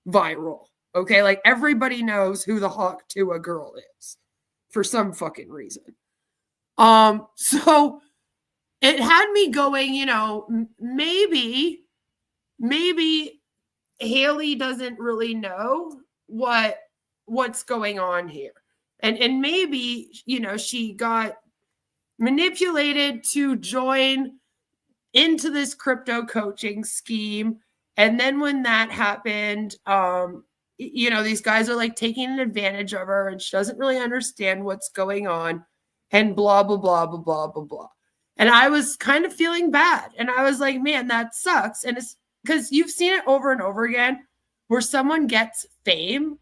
viral. Okay, like everybody knows who the Hawk Tua girl is for some fucking reason. So it had me going, maybe Hailey doesn't really know what's going on here. And maybe, she got manipulated to join into this crypto coaching scheme. And then when that happened, these guys are like taking an advantage of her and she doesn't really understand what's going on and blah, blah, blah, blah, blah, blah, blah. And I was kind of feeling bad. And I was like, man, that sucks. And it's because you've seen it over and over again where someone gets fame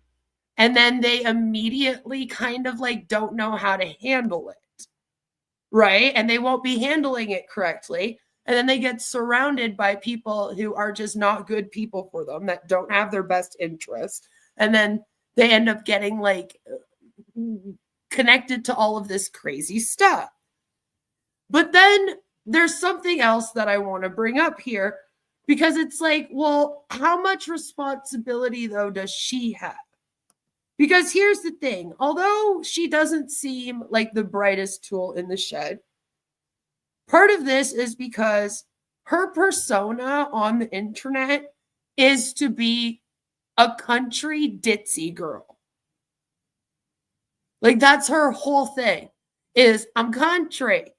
and then they immediately kind of like don't know how to handle it. Right. And they won't be handling it correctly. And then they get surrounded by people who are just not good people for them, that don't have their best interests. And then they end up getting like connected to all of this crazy stuff. But then there's something else that I want to bring up here, because it's like, well, how much responsibility though does she have? Because here's the thing, although she doesn't seem like the brightest tool in the shed, part of this is because her persona on the internet is to be a country ditzy girl. Like that's her whole thing is I'm country,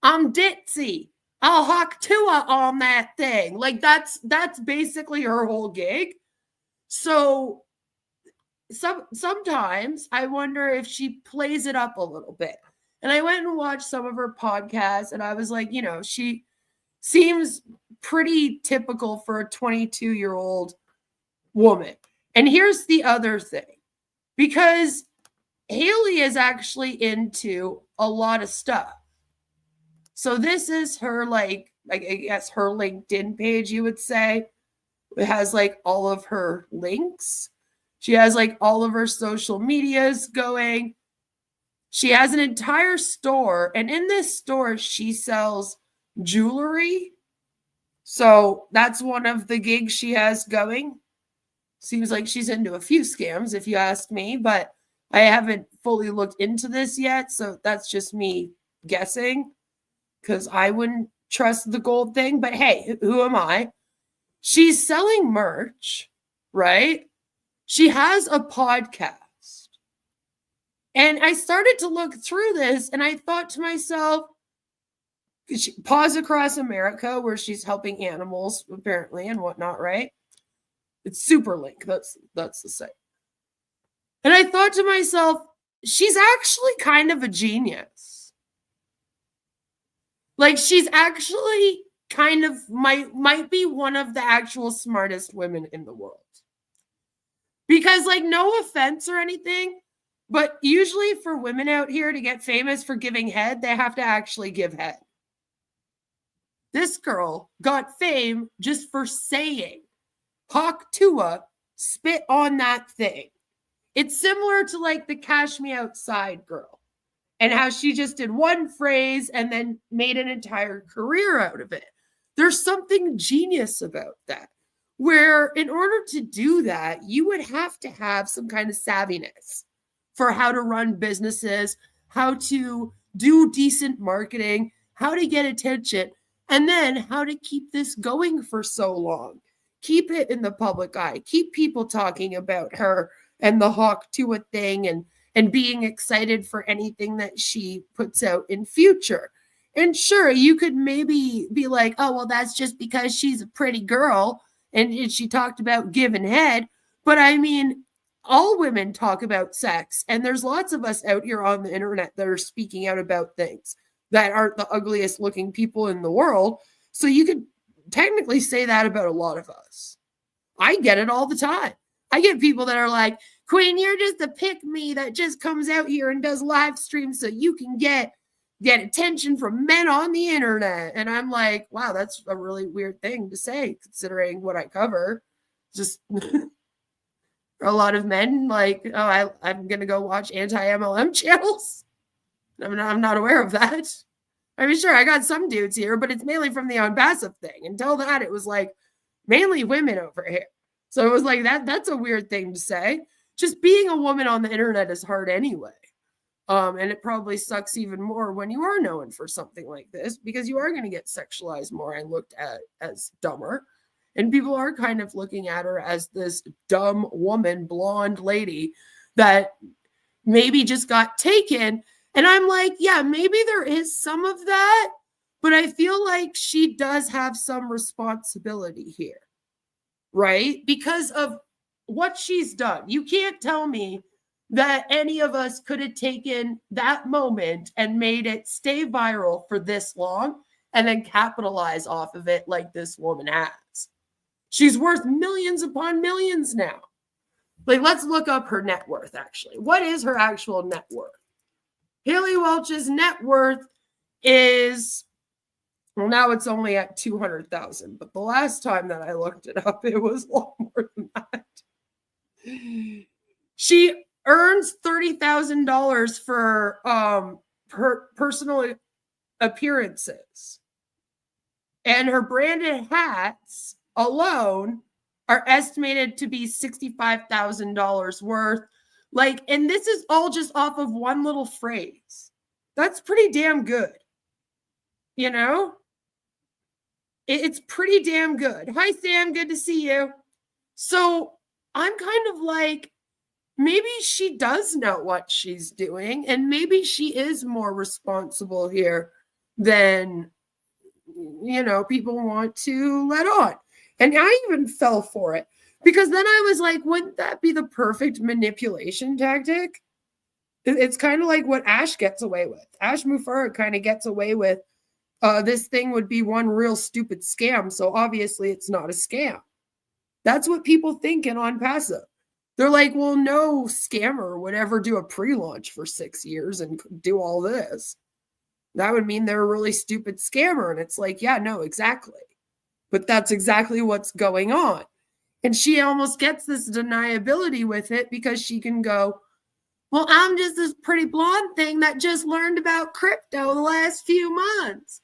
I'm ditzy, I'll Hawk Tua on that thing. Like that's basically her whole gig. So sometimes I wonder if she plays it up a little bit. And I went and watched some of her podcasts and I was like, she seems pretty typical for a 22-year-old woman. And here's the other thing, because Hailey is actually into a lot of stuff. So this is her, like I guess her LinkedIn page, you would say. It has like all of her links. She has like all of her social medias going. She has an entire store, and in this store, she sells jewelry. So that's one of the gigs she has going. Seems like she's into a few scams, if you ask me, but I haven't fully looked into this yet. So that's just me guessing, because I wouldn't trust the gold thing. But hey, who am I? She's selling merch, right? She has a podcast. And I started to look through this and I thought to myself, Paws Across America, where she's helping animals apparently and whatnot, right? It's Superlink. That's the site. And I thought to myself, she's actually kind of a genius. Like she's actually kind of might be one of the actual smartest women in the world. Because like no offense or anything, but usually for women out here to get famous for giving head, they have to actually give head. This girl got fame just for saying, Hawk Tua, spit on that thing. It's similar to like the Cash Me Outside girl and how she just did one phrase and then made an entire career out of it. There's something genius about that, where in order to do that, you would have to have some kind of savviness for how to run businesses, how to do decent marketing, how to get attention, and then how to keep this going for so long. Keep it in the public eye. Keep people talking about her and the Hawk Tua thing and being excited for anything that she puts out in future. And sure, you could maybe be like, oh, well, that's just because she's a pretty girl and she talked about giving head. But I mean, all women talk about sex, and there's lots of us out here on the internet that are speaking out about things that aren't the ugliest looking people in the world. So you could technically say that about a lot of us. I get it all the time. I get people that are like, Queen, you're just a pick me that just comes out here and does live streams so you can get get attention from men on the internet. And I'm like, wow, that's a really weird thing to say considering what I cover. Just a lot of men like, oh, I'm going to go watch anti-MLM channels. I'm not aware of that. I mean, sure, I got some dudes here, but it's mainly from the unpassive thing. Until that, it was like mainly women over here. So it was like that's a weird thing to say. Just being a woman on the internet is hard anyway. And it probably sucks even more when you are known for something like this, because you are going to get sexualized more and looked at as dumber. And people are kind of looking at her as this dumb woman, blonde lady that maybe just got taken. And I'm like, yeah, maybe there is some of that, but I feel like she does have some responsibility here, right? Because of what she's done. You can't tell me that any of us could have taken that moment and made it stay viral for this long and then capitalize off of it like this woman has. She's worth millions upon millions now. Like, let's look up her net worth, actually. What is her actual net worth? Hailey Welch's net worth is, well, now it's only at 200,000, but the last time that I looked it up, it was a lot more than that. She earns $30,000 for her personal appearances. And her branded hats alone are estimated to be $65,000 worth. Like, and this is all just off of one little phrase. That's pretty damn good. You know? It's pretty damn good. Hi, Sam. Good to see you. So I'm kind of like, maybe she does know what she's doing, and maybe she is more responsible here than, you know, people want to let on. And I even fell for it. Because then I was like, wouldn't that be the perfect manipulation tactic? It's kind of like what Ash gets away with. Ash Mufara kind of gets away with, this thing would be one real stupid scam, so obviously it's not a scam. That's what people think in On Passive. They're like, well, no scammer would ever do a pre-launch for 6 years and do all this. That would mean they're a really stupid scammer. And it's like, yeah, no, exactly. But that's exactly what's going on. And she almost gets this deniability with it because she can go, well, I'm just this pretty blonde thing that just learned about crypto the last few months.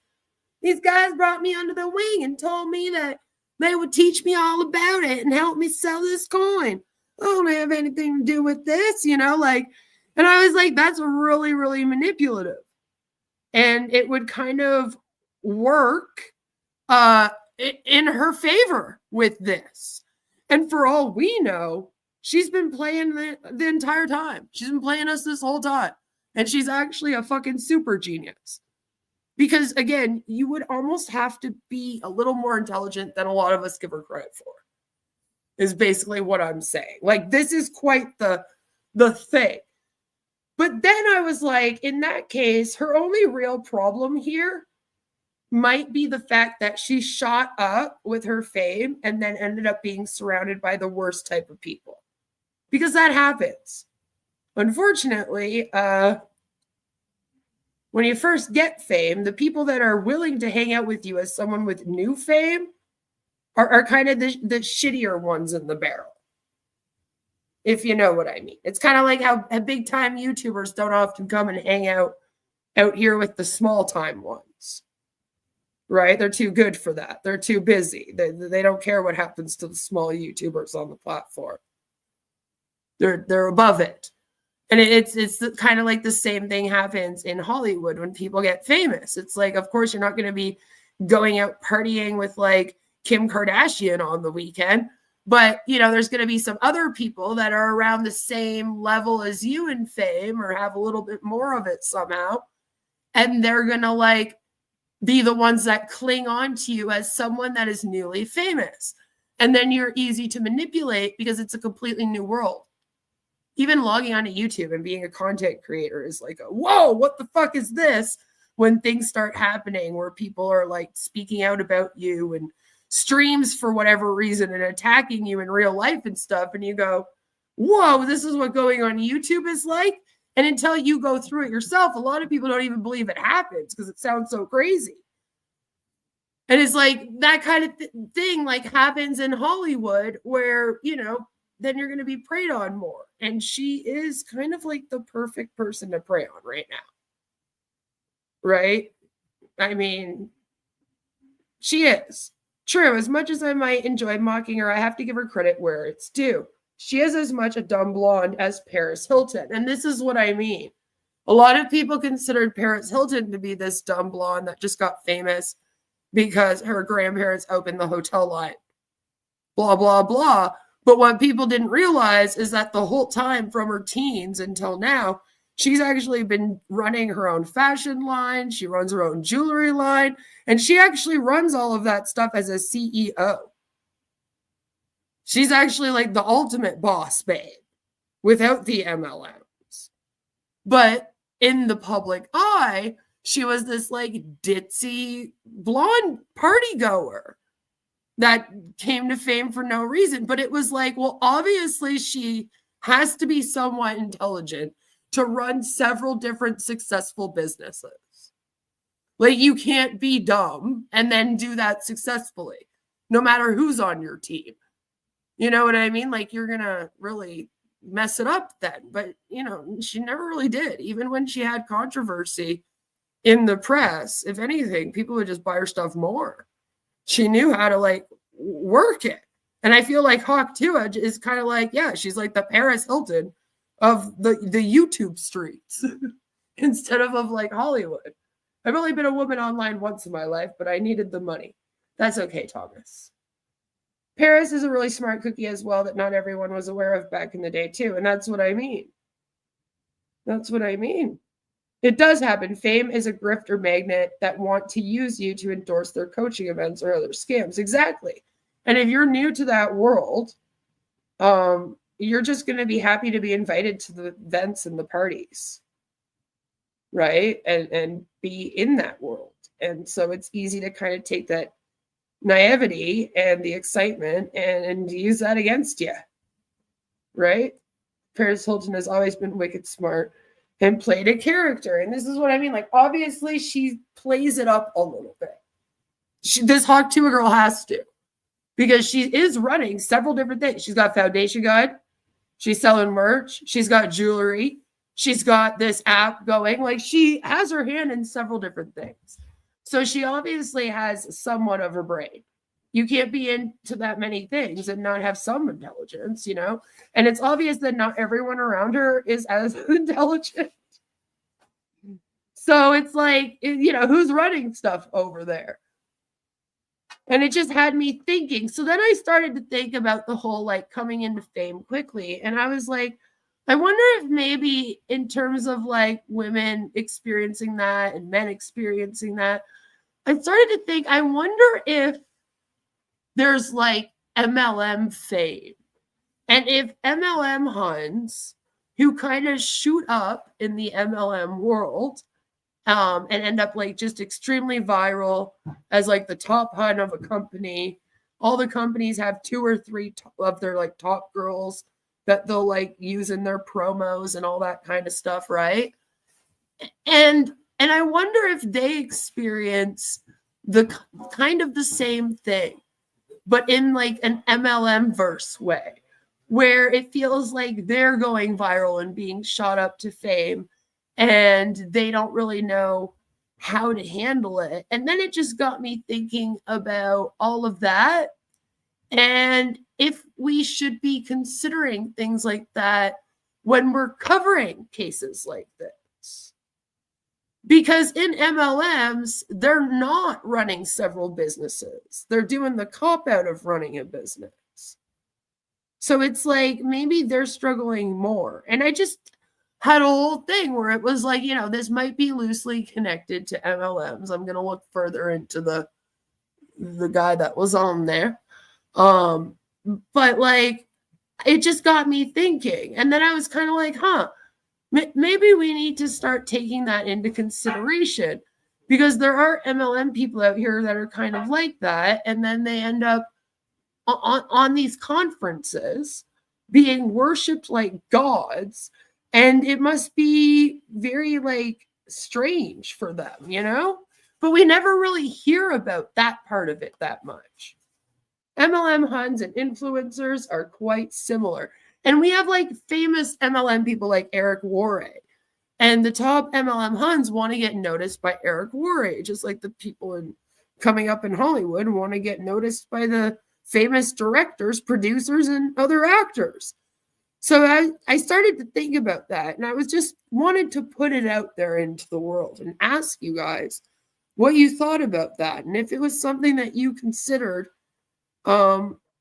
These guys brought me under the wing and told me that they would teach me all about it and help me sell this coin. I don't have anything to do with this, you know, like, and I was like, that's really, really manipulative. And it would kind of work in her favor with this. And for all we know, she's been playing the entire time. She's been playing us this whole time. And she's actually a fucking super genius. Because, again, you would almost have to be a little more intelligent than a lot of us give her credit for, is basically what I'm saying. Like, this is quite the thing. But then I was like, in that case, her only real problem here might be the fact that she shot up with her fame and then ended up being surrounded by the worst type of people. Because that happens. Unfortunately, when you first get fame, the people that are willing to hang out with you as someone with new fame are kind of the shittier ones in the barrel. If you know what I mean. It's kind of like how big time YouTubers don't often come and hang out here with the small time ones. Right? They're too good for that. They're too busy. They don't care what happens to the small YouTubers on the platform. They're above it. And it's kind of like the same thing happens in Hollywood when people get famous. It's like, of course, you're not going to be going out partying with like Kim Kardashian on the weekend. But, you know, there's going to be some other people that are around the same level as you in fame or have a little bit more of it somehow. And they're going to like be the ones that cling on to you as someone that is newly famous. And then you're easy to manipulate because it's a completely new world. Even logging onto YouTube and being a content creator is like, whoa, what the fuck is this? When things start happening where people are like speaking out about you and streams for whatever reason and attacking you in real life and stuff. And you go, whoa, this is what going on YouTube is like. And until you go through it yourself, a lot of people don't even believe it happens because it sounds so crazy. And it's like that kind of thing like happens in Hollywood where, you know, then you're going to be preyed on more. And she is kind of like the perfect person to prey on right now. Right? I mean, she is. True, as much as I might enjoy mocking her, I have to give her credit where it's due. She is as much a dumb blonde as Paris Hilton. And this is what I mean. A lot of people considered Paris Hilton to be this dumb blonde that just got famous because her grandparents opened the hotel line. Blah, blah, blah. But what people didn't realize is that the whole time from her teens until now, she's actually been running her own fashion line. She runs her own jewelry line. And she actually runs all of that stuff as a CEO. She's actually like the ultimate boss babe without the MLMs. But in the public eye, she was this like ditzy blonde party goer that came to fame for no reason. But it was like, well, obviously she has to be somewhat intelligent to run several different successful businesses. Like you can't be dumb and then do that successfully, no matter who's on your team. You know what I mean? Like you're going to really mess it up then. But, you know, she never really did. Even when she had controversy in the press, if anything, people would just buy her stuff more. She knew how to like work it. And I feel like Hawk Tua is kind of like, yeah, she's like the Paris Hilton of the YouTube streets instead of like Hollywood. I've only been a woman online once in my life, but I needed the money. That's okay, Thomas. Paris is a really smart cookie as well that not everyone was aware of back in the day too. And that's what I mean. That's what I mean. It does happen. Fame is a grifter magnet that want to use you to endorse their coaching events or other scams. Exactly. And if you're new to that world, you're just going to be happy to be invited to the events and the parties, right? And be in that world. And so it's easy to kind of take that naivety and the excitement and use that against you, right? Paris Hilton has always been wicked smart and played a character. And this is what I mean. Like, obviously, she plays it up a little bit. This Hawk Tua girl has to, because she is running several different things. She's got Foundation Guide. She's selling merch. She's got jewelry. She's got this app going. Like, she has her hand in several different things. So she obviously has somewhat of her brain. You can't be into that many things and not have some intelligence, you know? And it's obvious that not everyone around her is as intelligent. So it's like, you know, who's running stuff over there? And it just had me thinking. So then I started to think about the whole like coming into fame quickly. And I was like, I wonder if maybe in terms of like women experiencing that and men experiencing that, I started to think, I wonder if there's like MLM fame. And if MLM Huns who kind of shoot up in the MLM world and end up like just extremely viral as like the top Hun of a company. All the companies have 2 or 3 of their like top girls that they'll like use in their promos and all that kind of stuff, right? And I wonder if they experience the kind of the same thing, but in like an MLM verse way, where it feels like they're going viral and being shot up to fame and they don't really know how to handle it. And then it just got me thinking about all of that and if we should be considering things like that when we're covering cases like this. Because in MLMs, they're not running several businesses. They're doing the cop-out of running a business. So it's like, maybe they're struggling more. And I just had a whole thing where it was like, you know, this might be loosely connected to MLMs. I'm going to look further into the guy that was on there. But like, it just got me thinking. And then I was kind of like, maybe we need to start taking that into consideration, because there are MLM people out here that are kind of like that. And then they end up on these conferences being worshipped like gods And it must be very like strange for them, you know? But we never really hear about that part of it that much. MLM Huns and influencers are quite similar. And we have like famous MLM people like Eric Worre. And the top MLM Huns want to get noticed by Eric Worre, just like the people coming up in Hollywood want to get noticed by the famous directors, producers, and other actors. So I started to think about that, and I was just wanted to put it out there into the world and ask you guys what you thought about that, and if it was something that you considered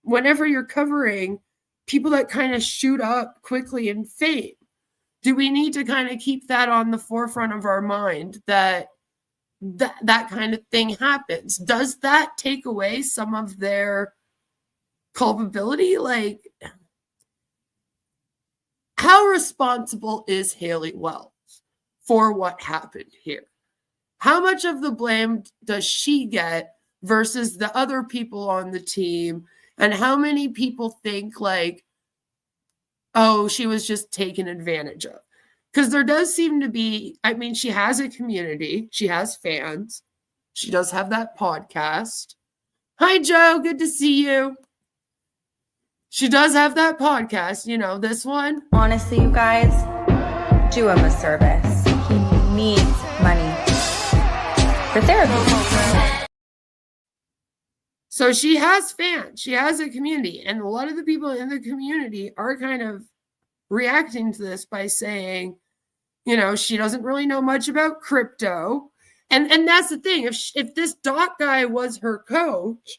whenever you're covering people that kind of shoot up quickly in fame. Do we need to kind of keep that on the forefront of our mind that kind of thing happens? Does that take away some of their culpability? Like, how responsible is Hailey Welch for what happened here? How much of the blame does she get versus the other people on the team? And how many people think like, oh, she was just taken advantage of? Because there does seem to be, I mean, she has a community. She has fans. She does have that podcast. Hi, Joe. Good to see you. She does have that podcast, you know, this one. Honestly, you guys, do him a service. He needs money for therapy. So she has fans. She has a community. And a lot of the people in the community are kind of reacting to this by saying, you know, she doesn't really know much about crypto. And that's the thing. If this doc guy was her coach,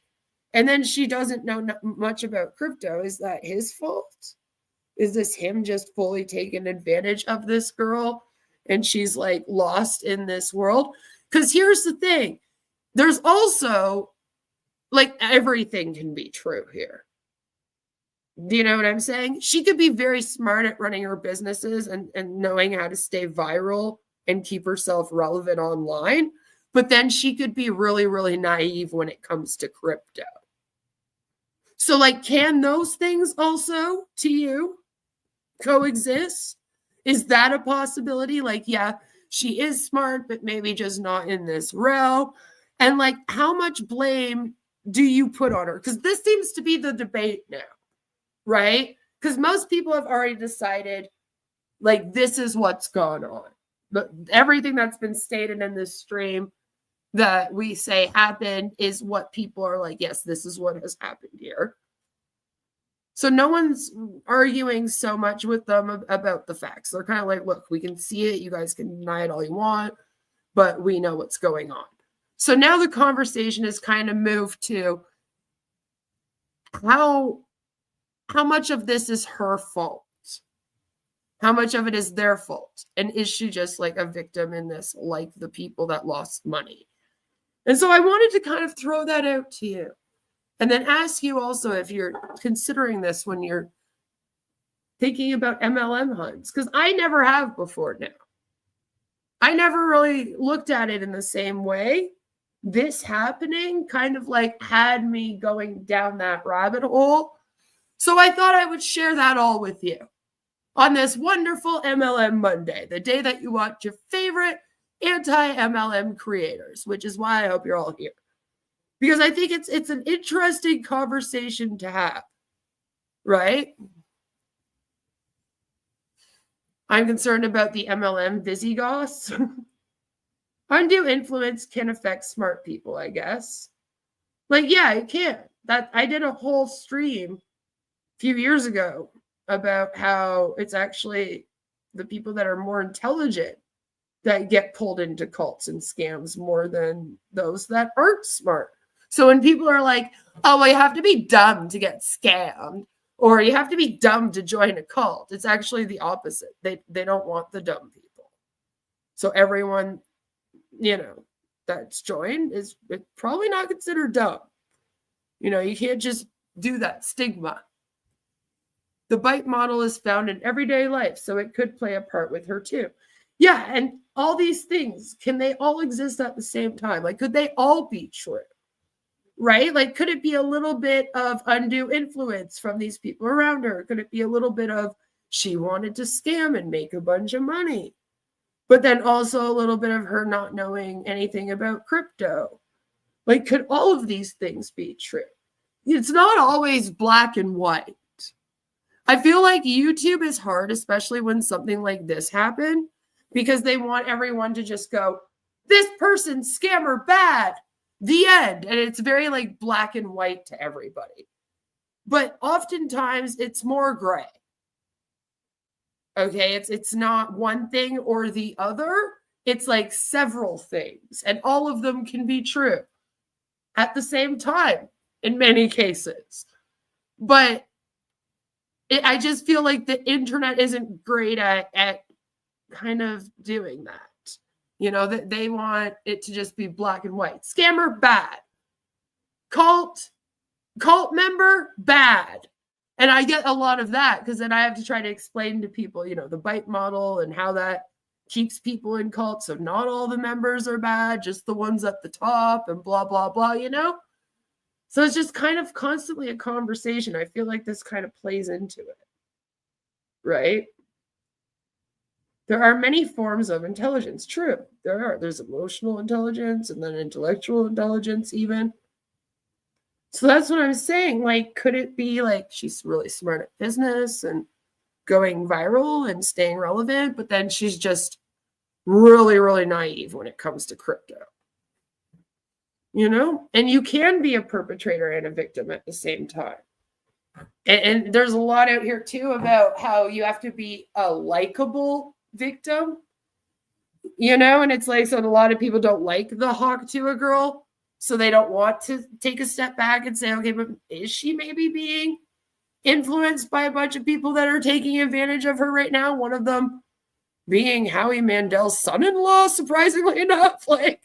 and then she doesn't know much about crypto, is that his fault? Is this him just fully taking advantage of this girl and she's like lost in this world? Because here's the thing. There's also like everything can be true here. Do you know what I'm saying? She could be very smart at running her businesses and knowing how to stay viral and keep herself relevant online. But then she could be really, really naive when it comes to crypto. So, like, can those things also, to you, coexist? Is that a possibility? Like, yeah, she is smart, but maybe just not in this realm. And, like, how much blame do you put on her? Because this seems to be the debate now, right? Because most people have already decided, like, this is what's gone on. But everything that's been stated in this stream that we say happened is what people are like, yes, this is what has happened here. So no one's arguing so much with them about the facts. They're kind of like, look, we can see it. You guys can deny it all you want, but we know what's going on. So now the conversation has kind of moved to how much of this is her fault? How much of it is their fault? And is she just like a victim in this, like the people that lost money? And so I wanted to kind of throw that out to you. And then ask you also if you're considering this when you're thinking about MLM hunts. Because I never have before now. I never really looked at it in the same way. This happening kind of like had me going down that rabbit hole. So I thought I would share that all with you on this wonderful MLM Monday, the day that you watch your favorite anti-MLM creators, which is why I hope you're all here. Because I think it's an interesting conversation to have, right? I'm concerned about the MLM Visigoths. Undue influence can affect smart people, I guess. Like, yeah, it can. I did a whole stream a few years ago about how it's actually the people that are more intelligent that get pulled into cults and scams more than those that aren't smart. So when people are like, oh, well, you have to be dumb to get scammed, or you have to be dumb to join a cult, it's actually the opposite. They don't want the dumb people. So everyone, you know, that's joined is probably not considered dumb. You know, you can't just do that stigma. The bite model is found in everyday life, so it could play a part with her too. Yeah, and all these things, can they all exist at the same time? Like, could they all be true? Right? Like, could it be a little bit of undue influence from these people around her? Could it be a little bit of she wanted to scam and make a bunch of money. But then also a little bit of her not knowing anything about crypto. Like, could all of these things be true? It's not always black and white. I feel like YouTube is hard, especially when something like this happened, because they want everyone to just go, this person's scammer bad, the end. And it's very like black and white to everybody. But oftentimes it's more gray. Okay, it's not one thing or the other. It's like several things, and all of them can be true at the same time in many cases. But I just feel like the internet isn't great at kind of doing that. You know, that they want it to just be black and white. Scammer, bad. Cult member, bad. And I get a lot of that because then I have to try to explain to people, you know, the bite model and how that keeps people in cults. So not all the members are bad, just the ones at the top and blah, blah, blah, you know? So it's just kind of constantly a conversation. I feel like this kind of plays into it, right? There are many forms of intelligence. True, there are. There's emotional intelligence and then intellectual intelligence even. So that's what I'm saying. Like, could it be like she's really smart at business and going viral and staying relevant, but then she's just really, really naive when it comes to crypto? You know? And you can be a perpetrator and a victim at the same time. And there's a lot out here too about how you have to be a likable victim. You know? And it's like, so a lot of people don't like the Hawk Tua girl. So they don't want to take a step back and say, okay, but is she maybe being influenced by a bunch of people that are taking advantage of her right now? One of them being Howie Mandel's son-in-law, surprisingly enough. Like,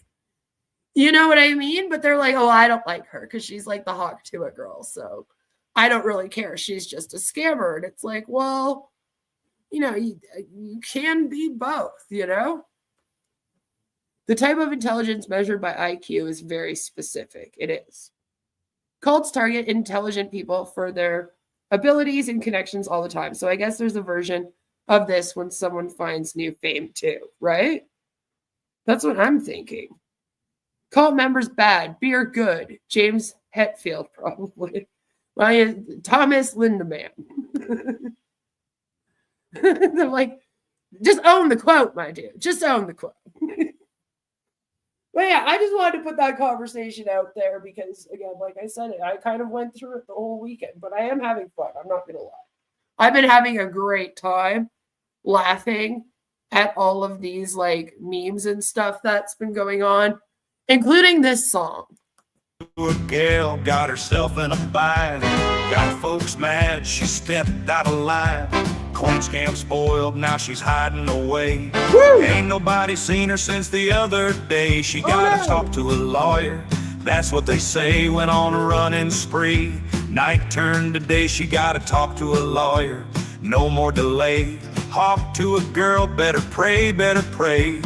you know what I mean? But they're like, oh, I don't like her because she's like the Hawk Tua girl. So I don't really care. She's just a scammer. And it's like, well, you know, you can be both, you know? The type of intelligence measured by IQ is very specific. It is. Cults target intelligent people for their abilities and connections all the time. So I guess there's a version of this when someone finds new fame too, right? That's what I'm thinking. Cult members bad, beer good. James Hetfield probably. Well, yeah, Thomas Lindemann. I'm like, just own the quote, my dude. Just own the quote. But yeah, I just wanted to put that conversation out there because, again, like I said, I kind of went through it the whole weekend, but I am having fun. I'm not going to lie. I've been having a great time laughing at all of these like memes and stuff that's been going on, including this song. A gal got herself in a bind, got folks mad, she stepped out of line. Coin scam spoiled, now she's hiding away. Woo! Ain't nobody seen her since the other day. She gotta talk to a lawyer, that's what they say. Went on a running spree, night turned to day. She gotta talk to a lawyer, no more delay. Hawk to a girl, better pray, better pray.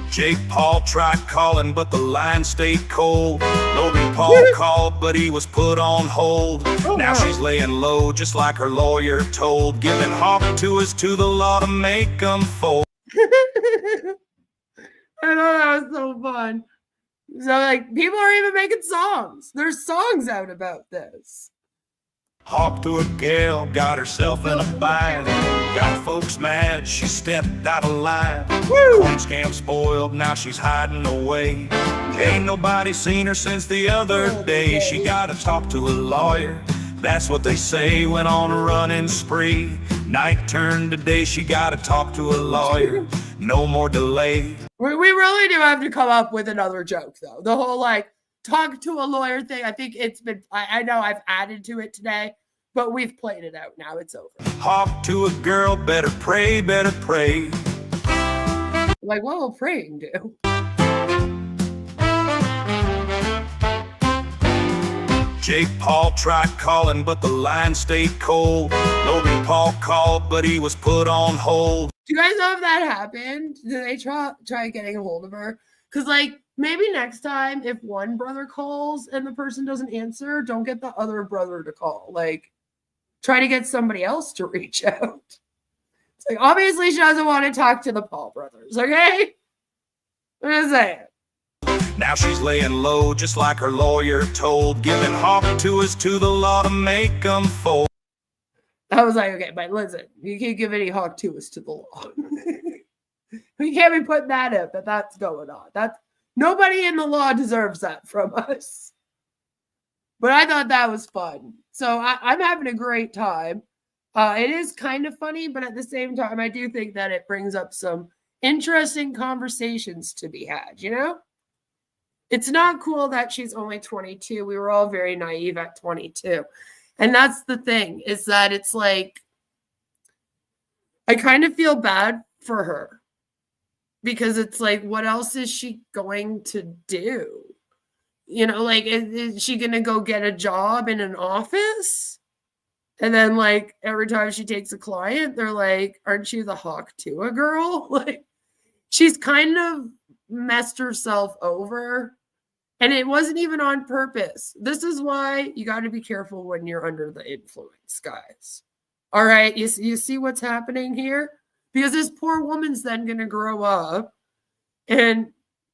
Jake Paul tried calling, but the line stayed cold. Logan Paul called, but he was put on hold. Now she's laying low, just like her lawyer told. Giving Hawk Tuas to the law to make them fold. I thought that was so fun. So, like, people are even making songs. There's songs out about this. Hawk to a gal, got herself in a bind. Got folks mad, she stepped out of line. Coin scam spoiled, now she's hiding away. Ain't nobody seen her since the other day. She gotta talk to a lawyer, that's what they say. Went on a running spree, night turned to day. She gotta talk to a lawyer, no more delay. We really do have to come up with another joke, though. The whole, like, talk to a lawyer thing, I think it's been, I know I've added to it today, but we've played it out now. It's over. Hawk to a girl, better pray, better pray. Like, what will praying do? Jake Paul tried calling, but the line stayed cold. Logan Paul called, but he was put on hold. Do you guys know if that happened? Did they try getting a hold of her? Because, like, maybe next time, if one brother calls and the person doesn't answer, don't get the other brother to call. Like, try to get somebody else to reach out. It's like, obviously, she doesn't want to talk to the Paul brothers, okay? I'm just saying. Now she's laying low, just like her lawyer told, giving Hawk Tuas to the law to make them fold. I was like, okay, but listen, you can't give any Hawk Tuas to the law. We can't be putting that up, that's going on. Nobody in the law deserves that from us. But I thought that was fun. So I'm having a great time. It is kind of funny, but at the same time, I do think that it brings up some interesting conversations to be had, you know? It's not cool that she's only 22. We were all very naive at 22. And that's the thing, is that it's like, I kind of feel bad for her. Because it's like, what else is she going to do? You know, like, is she going to go get a job in an office? And then, like, every time she takes a client, they're like, aren't you the Hawk Tua girl? Like, she's kind of messed herself over. And it wasn't even on purpose. This is why you got to be careful when you're under the influence, guys. All right, you see what's happening here? Because this poor woman's then going to grow up and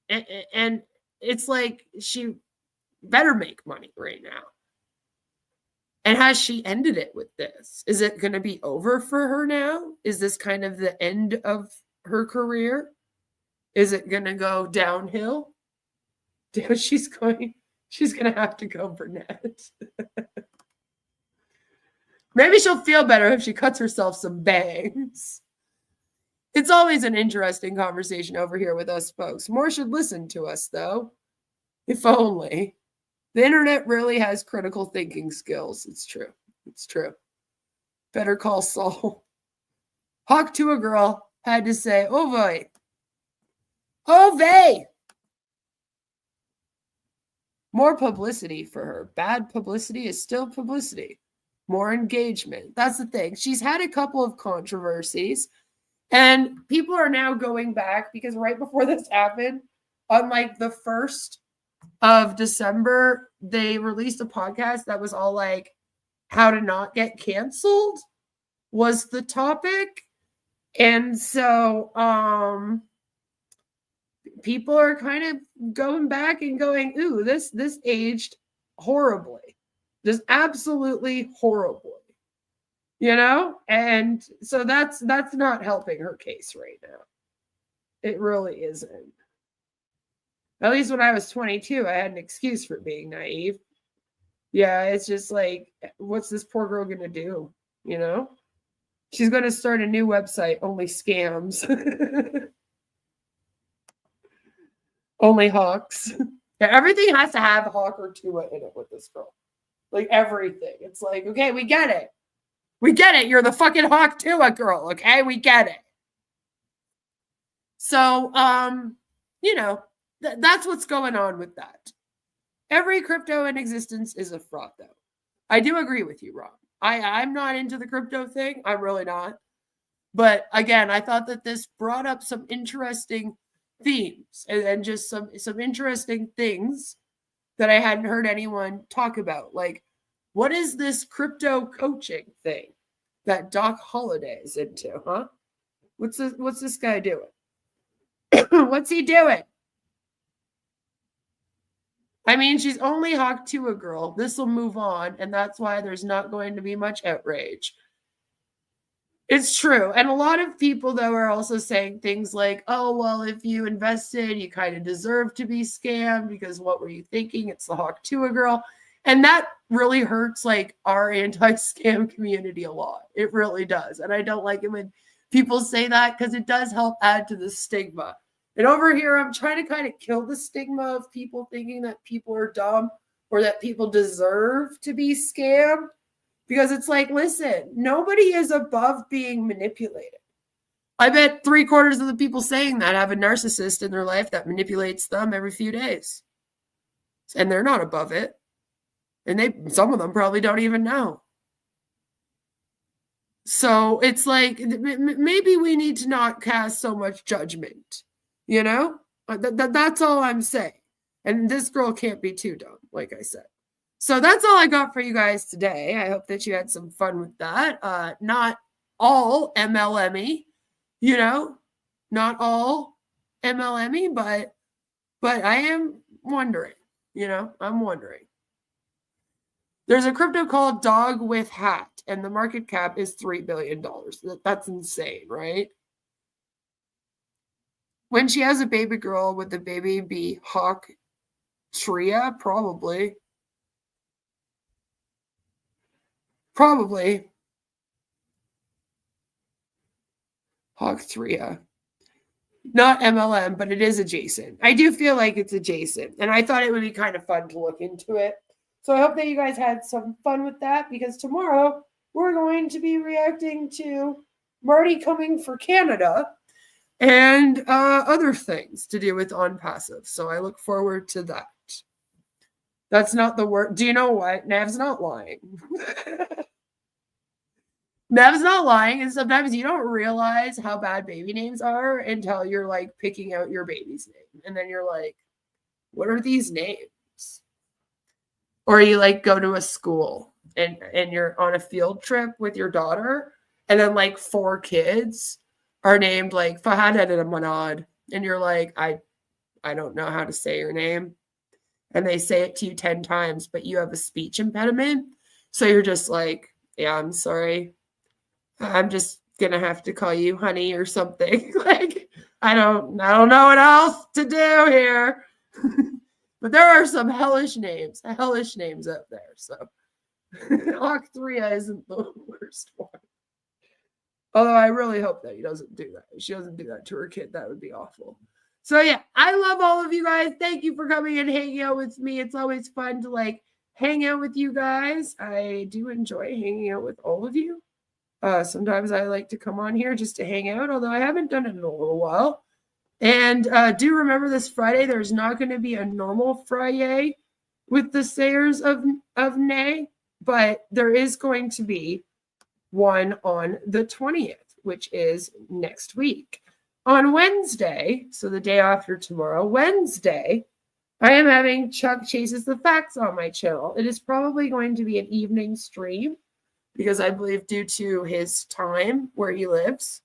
it's like she better make money right now. And has she ended it with this? Is it going to be over for her now? Is this kind of the end of her career? Is it going to go downhill? She's going to have to go brunette. Maybe she'll feel better if she cuts herself some bangs. It's always an interesting conversation over here with us folks. More should listen to us, though. If only. The internet really has critical thinking skills. It's true. It's true. Better call Saul. Hawk Tua girl had to say, oh boy. Oh vey. More publicity for her. Bad publicity is still publicity. More engagement. That's the thing. She's had a couple of controversies. And people are now going back because right before this happened, on like the 1st of December, they released a podcast that was all like, how to not get canceled was the topic. And so people are kind of going back and going, ooh, this aged horribly. Just absolutely horribly. You know? And so that's not helping her case right now. It really isn't. At least when I was 22, I had an excuse for being naive. Yeah, it's just like, what's this poor girl going to do? You know? She's going to start a new website, only scams. Only hawks. Yeah, everything has to have Hawk or Tua in it with this girl. Like everything. It's like, okay, we get it. We get it. You're the fucking Hawk Tua girl, okay? We get it. So, you know, that's what's going on with that. Every crypto in existence is a fraud, though. I do agree with you, Rob. I'm not into the crypto thing. I'm really not. But again, I thought that this brought up some interesting themes and just some interesting things that I hadn't heard anyone talk about. Like, what is this crypto coaching thing that Doc Holliday is into, huh? What's this guy doing? What's he doing? I mean, she's only Hawk Tua girl. This will move on, and that's why there's not going to be much outrage. It's true. And a lot of people, though, are also saying things like, oh, well, if you invested, you kind of deserve to be scammed because what were you thinking? It's the Hawk Tua girl. And that really hurts, like, our anti-scam community a lot. It really does. And I don't like it when people say that because it does help add to the stigma. And over here, I'm trying to kind of kill the stigma of people thinking that people are dumb or that people deserve to be scammed. Because it's like, listen, nobody is above being manipulated. I bet 3/4 of the people saying that have a narcissist in their life that manipulates them every few days. And they're not above it. And some of them probably don't even know. So it's like, maybe we need to not cast so much judgment, you know? That's all I'm saying. And this girl can't be too dumb, like I said. So that's all I got for you guys today. I hope that you had some fun with that. Not all MLM-y, you know, not all MLM-y, but I am wondering, you know, I'm wondering. There's a crypto called Dog with Hat, and the market cap is $3 billion. That's insane, right? When she has a baby girl, would the baby be Hawk Tua? Probably. Probably. Hawk Tua. Not MLM, but it is adjacent. I do feel like it's adjacent, and I thought it would be kind of fun to look into it. So I hope that you guys had some fun with that, because tomorrow we're going to be reacting to Marty coming for Canada and other things to do with On Passive. So I look forward to that. That's not the word. Do you know what? Nav's not lying. Nav's not lying. And sometimes you don't realize how bad baby names are until you're like picking out your baby's name. And then you're like, what are these names? Or you like go to a school and you're on a field trip with your daughter, and then like 4 kids are named like Fahad and Manad, and you're like, I don't know how to say your name. And they say it to you 10 times, but you have a speech impediment. So you're just like, yeah, I'm sorry. I'm just gonna have to call you honey or something. Like, I don't know what else to do here. But there are some hellish names out there. So Hawk Tua isn't the worst one. Although I really hope that he doesn't do that. If she doesn't do that to her kid, that would be awful. So yeah, I love all of you guys. Thank you for coming and hanging out with me. It's always fun to like hang out with you guys. I do enjoy hanging out with all of you. Sometimes I like to come on here just to hang out, although I haven't done it in a little while. And do remember this Friday, there's not going to be a normal Friday with the Sayers of Nay, but there is going to be one on the 20th, which is next week. On Wednesday, so the day after tomorrow, Wednesday, I am having Chuck Chases the Facts on my channel. It is probably going to be an evening stream because I believe due to his time where he lives,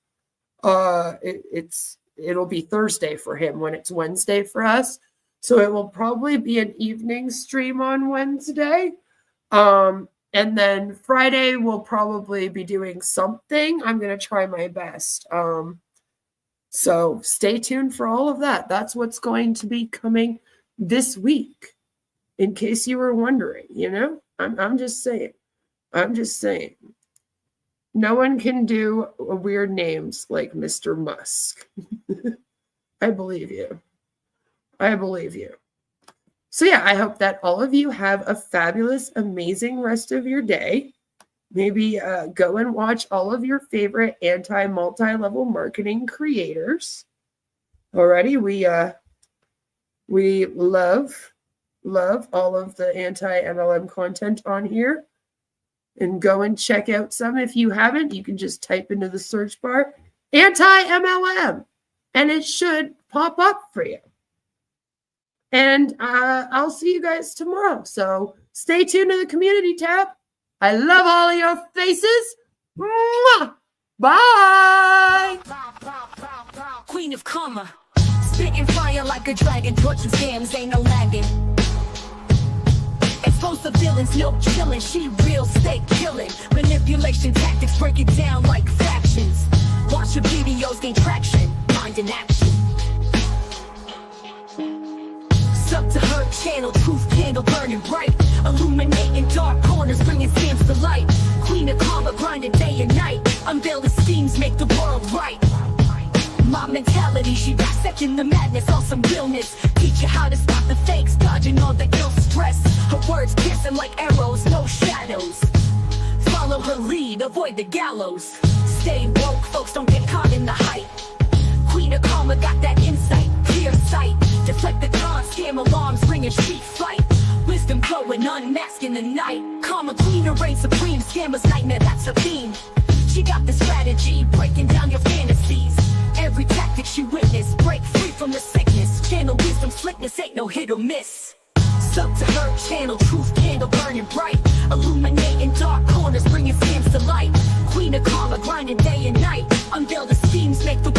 it'll be Thursday for him when it's Wednesday for us. So it will probably be an evening stream on Wednesday. And then Friday we'll probably be doing something. I'm going to try my best. So stay tuned for all of that. That's what's going to be coming this week. In case you were wondering, you know, I'm just saying. No one can do weird names like Mr. Musk. I believe you. So yeah, I hope that all of you have a fabulous, amazing rest of your day. Maybe go and watch all of your favorite multi-level marketing creators. Alrighty, we love all of the anti-MLM content on here. And go and check out some. If you haven't, you can just type into the search bar anti-MLM, and it should pop up for you. And I'll see you guys tomorrow. So stay tuned to the community tab. I love all of your faces. Mwah! Bye. Queen of Karma, spitting fire like a dragon, torching scams, ain't no lagging. Expose the villains, no chillin', she real, stay killin'. Manipulation tactics, break it down like fractions. Watch your videos gain traction, mind in action. Sub to her channel, truth candle burning bright, illuminating dark corners, bringing scams to light. Queen of Karma, grinding day and night, unveil the schemes, make the world right. My mentality, she dissecting the madness, awesome realness. Teach you how to stop the fakes, dodging all the ill stress. Her words piercing like arrows, no shadows. Follow her lead, avoid the gallows. Stay woke, folks, don't get caught in the hype. Queen of Karma got that insight, clear sight. Deflect the con, scam alarms, ringing street fight. Wisdom glowing, unmasking the night. Karma queen, reign supreme, scammers nightmare, that's her theme. She got the strategy, breaking down your fantasies. Every tactic she witnessed, break free from the sickness. no hit or miss. Sub to her channel, truth candle burning bright, illuminating dark corners, bringing scams to light. Queen of karma, grinding day and night, unveil the schemes, make the